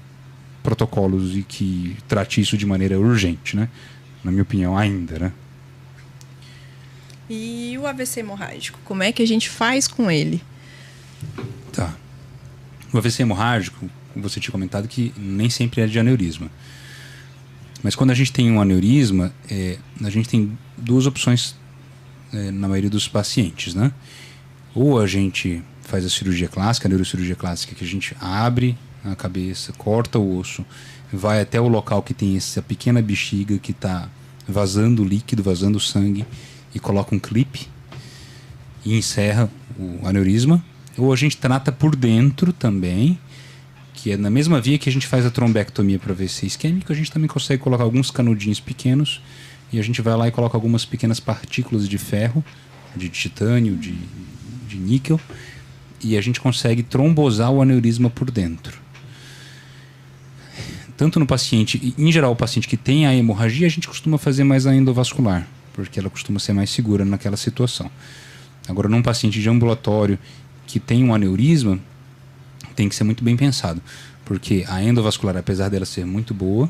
protocolos e que trate isso de maneira urgente, né? Na minha opinião, ainda, né? E o AVC hemorrágico, como é que a gente faz com ele? Tá. O AVC hemorrágico, você tinha comentado que nem sempre é de aneurisma. Mas quando a gente tem um aneurisma, a gente tem duas opções na maioria dos pacientes, né? Ou a gente faz a cirurgia clássica, a neurocirurgia clássica, que a gente abre a cabeça, corta o osso, vai até o local que tem essa pequena bexiga que está vazando líquido, vazando sangue, e coloca um clipe e encerra o aneurisma. Ou a gente trata por dentro também, que é na mesma via que a gente faz a trombectomia para AVC isquêmico, a gente também consegue colocar alguns canudinhos pequenos e a gente vai lá e coloca algumas pequenas partículas de ferro, de titânio, de níquel, e a gente consegue trombosar o aneurisma por dentro. Tanto no paciente, em geral o paciente que tem a hemorragia, a gente costuma fazer mais a endovascular, porque ela costuma ser mais segura naquela situação. Agora, num paciente de ambulatório que tem um aneurisma, tem que ser muito bem pensado, porque a endovascular, apesar dela ser muito boa,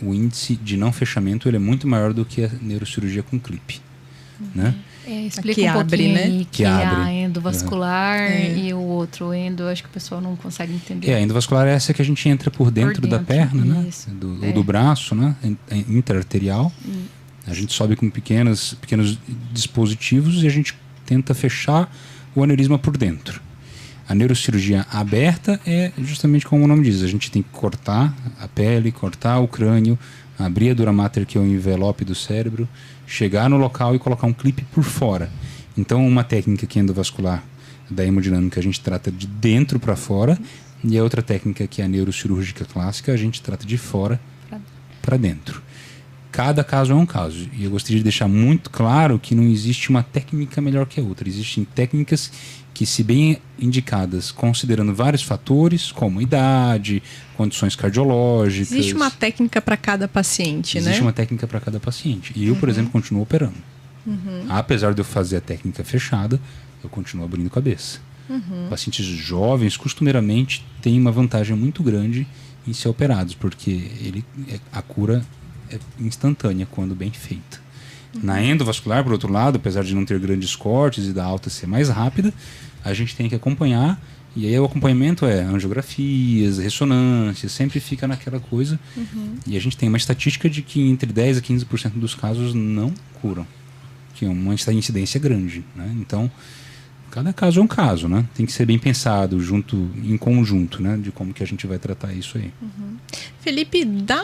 o índice de não fechamento ele é muito maior do que a neurocirurgia com clipe, né? Explica um pouquinho, né? Aí que abre. A endovascular e o outro acho que o pessoal não consegue entender. A endovascular é essa que a gente entra por dentro da perna, né? Ou do braço, né? Intraarterial. A gente sobe com pequenos dispositivos e a gente tenta fechar o aneurisma por dentro. A neurocirurgia aberta é justamente como o nome diz, a gente tem que cortar a pele, cortar o crânio, abrir a dura mater, que é o envelope do cérebro, chegar no local e colocar um clipe por fora. Então, uma técnica que é endovascular da hemodinâmica, a gente trata de dentro para fora. E a outra técnica, que é a neurocirúrgica clássica, a gente trata de fora para dentro. Cada caso é um caso. E eu gostaria de deixar muito claro que não existe uma técnica melhor que a outra. Existem técnicas que, se bem indicadas, considerando vários fatores, como idade, condições cardiológicas... Existe uma técnica para cada paciente, né? Existe uma técnica para cada paciente. E eu, por exemplo, continuo operando. Apesar de eu fazer a técnica fechada, eu continuo abrindo cabeça. Pacientes jovens, costumeiramente, têm uma vantagem muito grande em ser operados, porque a cura é instantânea quando bem feita. Na endovascular, por outro lado, apesar de não ter grandes cortes e da alta ser mais rápida, a gente tem que acompanhar, e aí o acompanhamento é angiografias, ressonâncias, sempre fica naquela coisa. E a gente tem uma estatística de que entre 10% a 15% dos casos não curam, que é uma incidência grande, né? Então, cada caso é um caso, né? Tem que ser bem pensado, em conjunto, né? De como que a gente vai tratar isso aí. Felipe, dá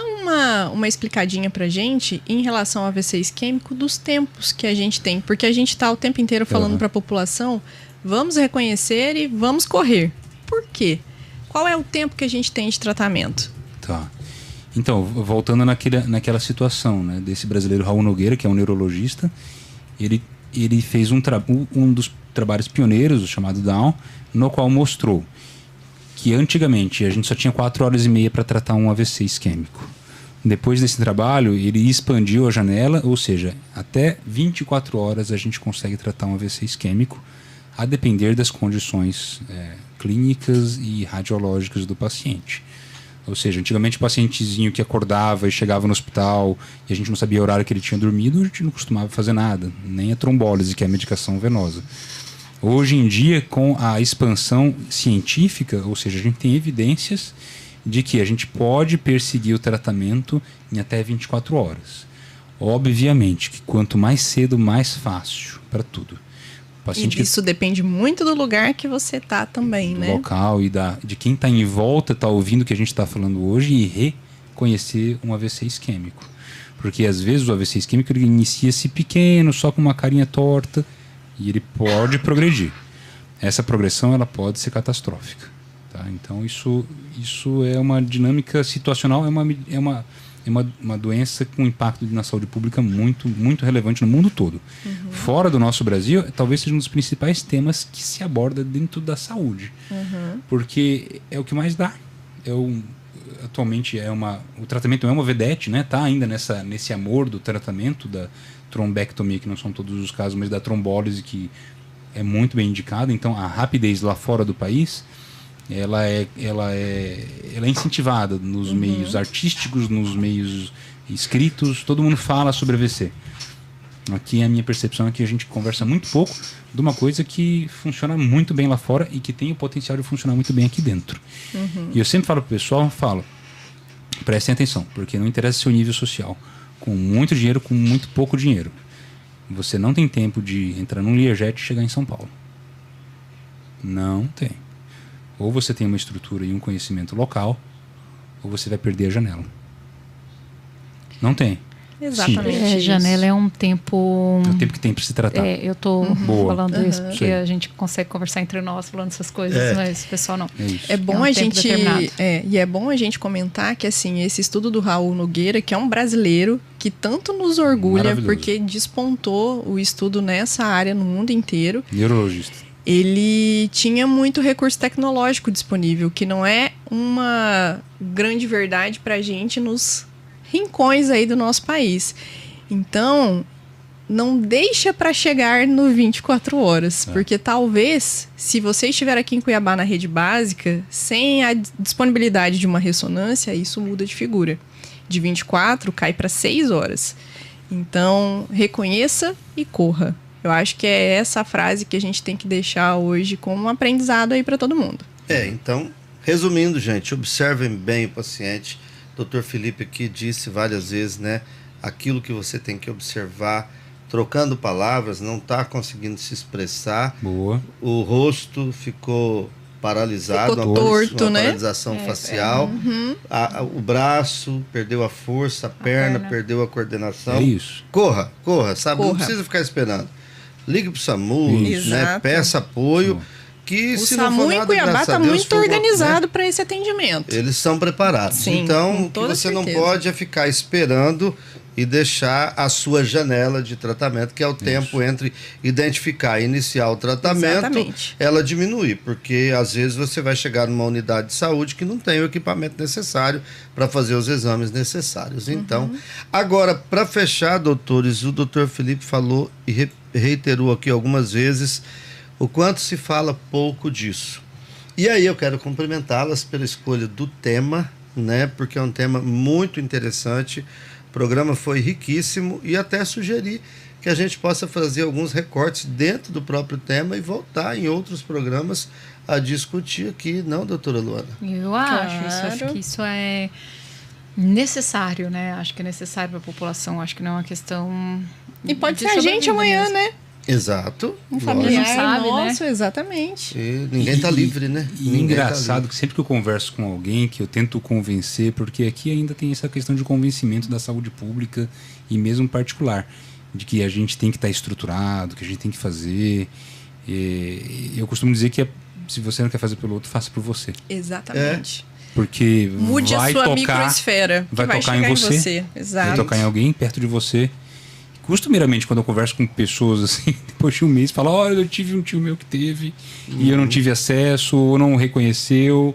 uma explicadinha pra gente em relação ao AVC isquêmico dos tempos que a gente tem. Porque a gente está o tempo inteiro falando para a população, vamos reconhecer e vamos correr. Por quê? Qual é o tempo que a gente tem de tratamento? Tá. Então, voltando naquela situação, né? Desse brasileiro Raul Nogueira, que é um neurologista, ele fez um dos trabalhos pioneiros, o chamado Down, no qual mostrou que antigamente a gente só tinha 4 horas e meia para tratar um AVC isquêmico. Depois desse trabalho, ele expandiu a janela, ou seja, até 24 horas a gente consegue tratar um AVC isquêmico, a depender das condições clínicas e radiológicas do paciente. Ou seja, antigamente o pacientezinho que acordava e chegava no hospital e a gente não sabia o horário que ele tinha dormido, a gente não costumava fazer nada, nem a trombólise, que é a medicação venosa. Hoje em dia, com a expansão científica, ou seja, a gente tem evidências de que a gente pode perseguir o tratamento em até 24 horas. Obviamente que quanto mais cedo, mais fácil para tudo. E isso depende muito do lugar que você tá também, né? Do local e de quem está em volta, está ouvindo o que a gente está falando hoje e reconhecer um AVC isquêmico. Porque às vezes o AVC isquêmico ele inicia-se pequeno, só com uma carinha torta, e ele pode progredir. Essa progressão ela pode ser catastrófica. Tá? Então isso é uma dinâmica situacional, é uma doença com impacto na saúde pública muito, muito relevante no mundo todo. Fora do nosso Brasil, talvez seja um dos principais temas que se aborda dentro da saúde. Porque é o que mais dá. Atualmente o tratamento é uma vedete, né? Tá ainda nesse amor do tratamento da trombectomia, que não são todos os casos, mas da trombólise, que é muito bem indicado. Então a rapidez lá fora do país ela é incentivada nos meios artísticos, nos meios escritos, todo mundo fala sobre AVC. Aqui a minha percepção é que a gente conversa muito pouco de uma coisa que funciona muito bem lá fora e que tem o potencial de funcionar muito bem aqui dentro. E eu sempre falo pro pessoal, prestem atenção, porque não interessa seu nível social, com muito dinheiro, com muito pouco dinheiro. Você não tem tempo de entrar num Learjet e chegar em São Paulo. Não tem. Ou você tem uma estrutura e um conhecimento local, ou você vai perder a janela. Não tem. Exatamente. Janela é um tempo... É o tempo que tem para se tratar. Eu tô falando isso porque a gente consegue conversar entre nós falando essas coisas, mas o pessoal não. É bom a gente... e é bom a gente comentar que assim, esse estudo do Raul Nogueira, que é um brasileiro que tanto nos orgulha, porque despontou o estudo nessa área no mundo inteiro. Neurologista. Ele tinha muito recurso tecnológico disponível, que não é uma grande verdade pra gente nos rincões aí do nosso país. Então, não deixa para chegar no 24 horas, porque talvez, se você estiver aqui em Cuiabá na rede básica, sem a disponibilidade de uma ressonância, isso muda de figura. De 24 cai para 6 horas. Então, reconheça e corra. Eu acho que é essa frase que a gente tem que deixar hoje como um aprendizado aí para todo mundo. Então, resumindo, gente, observem bem o paciente. Dr. Felipe aqui disse várias vezes, né? Aquilo que você tem que observar, trocando palavras, não está conseguindo se expressar. Boa. O rosto ficou paralisado, ficou torto, uma né? paralisação facial. O braço perdeu a força, a perna perdeu a coordenação. É isso. Corra, sabe? Não precisa ficar esperando. Ligue para o SAMU, né? Peça apoio. que O se não for SAMU em nada, Cuiabá graças a está Deus, muito foi um golpe, organizado para esse atendimento. Eles são preparados. Sim, então, com o que toda você não certeza. pode é ficar esperando e deixar a sua janela de tratamento, que é o tempo entre identificar e iniciar o tratamento, Exatamente. ela diminuir, porque às vezes você vai chegar numa unidade de saúde que não tem o equipamento necessário para fazer os exames necessários. Então, agora, para fechar, doutores, o doutor Felipe falou e reiterou aqui algumas vezes o quanto se fala pouco disso. E aí eu quero cumprimentá-las pela escolha do tema, né? Porque é um tema muito interessante. O programa foi riquíssimo e até sugerir que a gente possa fazer alguns recortes dentro do próprio tema e voltar em outros programas a discutir aqui, não, doutora Luana? Eu acho que isso é necessário, né? Acho que é necessário para a população. Acho que não é uma questão. E pode de ser a gente sobrevida amanhã, mesmo. né? Exato. Um familiar sabe, nosso, exatamente. E ninguém está livre, né? E Ninguém engraçado tá que sempre que eu converso com alguém, que eu tento convencer, porque aqui ainda tem essa questão de convencimento da saúde pública e mesmo particular, de que a gente tem que estar estruturado, que a gente tem que fazer. E eu costumo dizer que se você não quer fazer pelo outro, faça por você. Exatamente. Porque Mude vai a sua tocar, microesfera. Que vai tocar chegar em você. Exato. Vai tocar em alguém perto de você. Costumeiramente, quando eu converso com pessoas assim, depois de um mês, falo: olha, eu tive um tio meu que teve e eu não tive acesso, ou não reconheceu,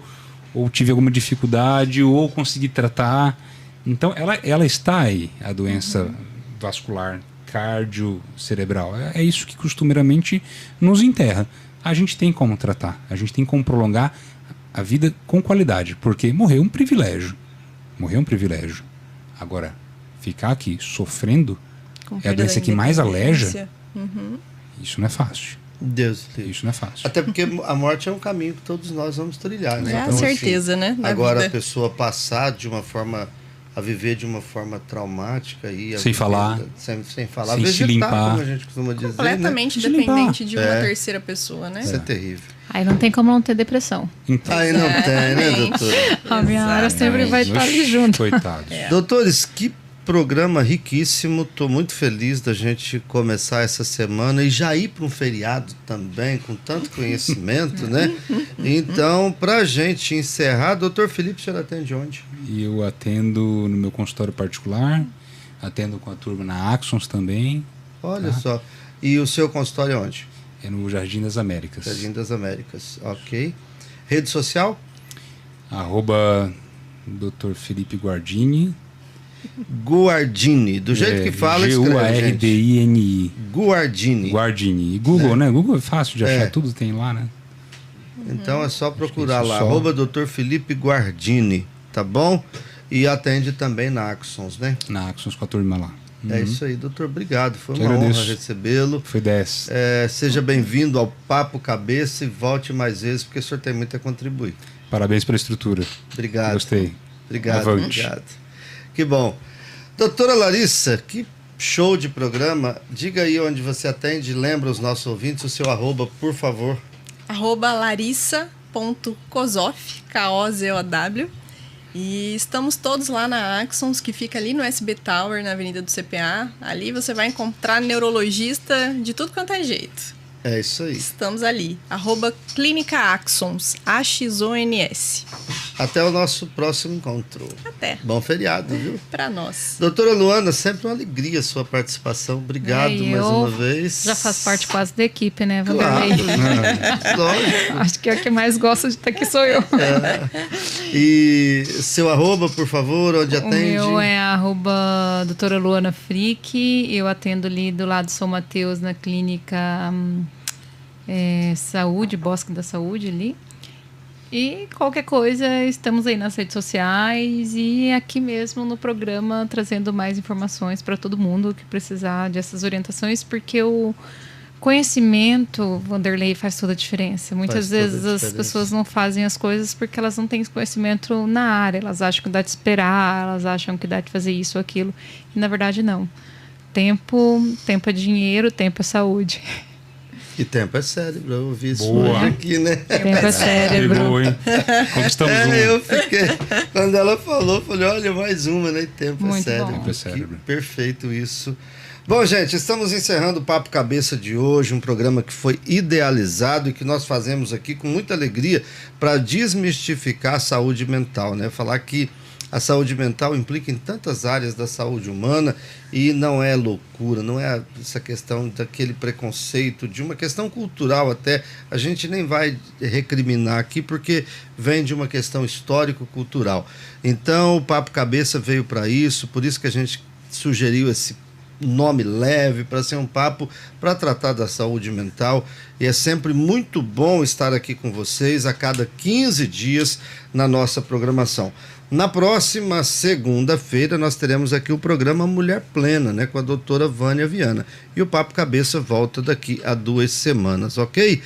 ou tive alguma dificuldade, ou consegui tratar. Então, ela está aí, a doença vascular cardio-cerebral. É isso que costumeiramente nos enterra. A gente tem como tratar, a gente tem como prolongar a vida com qualidade, porque morrer é um privilégio. Morrer é um privilégio. Agora, ficar aqui sofrendo é a doença que mais aleja. Isso não é fácil. Deus. Isso não é fácil. Até porque a morte é um caminho que todos nós vamos trilhar, né? É Então, a certeza, assim, né? Na agora vida. a pessoa passar de uma forma a viver de uma forma traumática e Sem falar. sem falar, Sem se vegetar, limpar. como a gente costuma dizer, Completamente né? dependente de uma terceira pessoa, né? Isso é terrível. Aí não tem como não ter depressão. Então, Aí não tem, né, doutora? A minha área sempre vai estar ali junto. Coitados. Doutores, que programa riquíssimo. Estou muito feliz da gente começar essa semana e já ir para um feriado também, com tanto conhecimento, né? Então, para a gente encerrar, doutor Felipe, o senhor atende onde? Eu atendo no meu consultório particular, atendo com a turma na Axons também. Olha só. E o seu consultório é onde? É no Jardim das Américas. Jardim das Américas, ok. Rede social? @Dr. Felipe Guardini. Guardini, do jeito que fala, escreve, gente. Guardini. Guardini. Guardini. E Google, né? Google é fácil de achar, tudo tem lá, né? Então é só procurar lá, só. @Dr. Felipe Guardini, tá bom? E atende também na Axons, né? Na Axons com a turma lá. É isso aí, doutor, obrigado. Foi Te uma agradeço. honra recebê-lo. Foi 10. Seja bem-vindo ao Papo Cabeça e volte mais vezes, porque o senhor tem muito a contribuir. Parabéns pela estrutura. Obrigado. Gostei. Obrigado, Avante. obrigado. Que bom. Doutora Larissa, que show de programa. Diga aí onde você atende, lembra os nossos ouvintes, o seu arroba, por favor. @larissa.kozow, Kozow. E estamos todos lá na Axons, que fica ali no SB Tower, na Avenida do CPA. Ali você vai encontrar neurologista de tudo quanto é jeito. É isso aí. Estamos ali. @Clínica Axons, AXONS. Até o nosso próximo encontro. Até. Bom feriado, viu? Pra nós. Doutora Luana, sempre uma alegria a sua participação. Obrigado mais uma vez. Já faz parte quase da equipe, né, Claro. Vanderlei? Lógico. Acho que a que mais gosta de estar aqui sou eu. E seu arroba, por favor, onde O atende? meu é @doutora Luana Frick. Eu atendo ali do lado de São Mateus, na clínica Saúde, Bosque da Saúde ali. E qualquer coisa, estamos aí nas redes sociais e aqui mesmo no programa trazendo mais informações para todo mundo que precisar dessas orientações, porque o conhecimento, Vanderlei, faz toda a diferença. Muitas vezes as pessoas não fazem as coisas porque elas não têm conhecimento na área, elas acham que dá de esperar, elas acham que dá de fazer isso ou aquilo, e na verdade não. Tempo é dinheiro, tempo é saúde. E tempo é cérebro, eu ouvi isso Boa. hoje aqui, né? Tempo é cérebro. Boa, hein? Conquistamos um. Eu fiquei, quando ela falou, falei, olha, mais uma, né? Tempo Muito é cérebro. bom. Tempo é cérebro. Que perfeito isso. Bom, gente, estamos encerrando o Papo Cabeça de hoje, um programa que foi idealizado e que nós fazemos aqui com muita alegria para desmistificar a saúde mental, né? Falar que a saúde mental implica em tantas áreas da saúde humana e não é loucura, não é essa questão daquele preconceito, de uma questão cultural até. A gente nem vai recriminar aqui porque vem de uma questão histórico-cultural. Então, o Papo Cabeça veio para isso, por isso que a gente sugeriu esse nome leve, para ser um papo para tratar da saúde mental, e é sempre muito bom estar aqui com vocês a cada 15 dias na nossa programação. Na próxima segunda-feira nós teremos aqui o programa Mulher Plena, né, com a doutora Vânia Viana, e o Papo Cabeça volta daqui a 2 semanas, ok?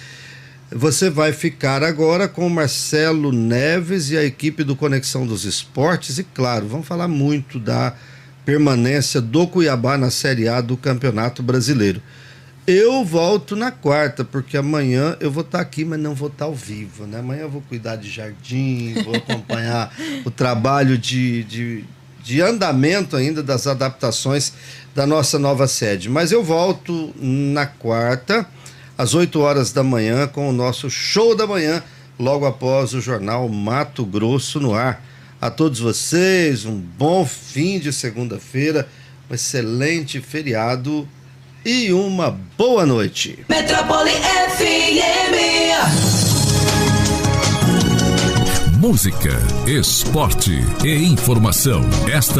Você vai ficar agora com o Marcelo Neves e a equipe do Conexão dos Esportes, e claro, vamos falar muito da permanência do Cuiabá na Série A do Campeonato Brasileiro. Eu volto na quarta, porque amanhã eu vou estar aqui, mas não vou estar ao vivo, né? Amanhã eu vou cuidar de jardim, vou acompanhar o trabalho de andamento ainda das adaptações da nossa nova sede. Mas eu volto na quarta, às 8 horas da manhã, com o nosso Show da Manhã, logo após o jornal Mato Grosso no ar. A todos vocês, um bom fim de segunda-feira, um excelente feriado e uma boa noite. Metrópole FM. Música, esporte e informação. Esta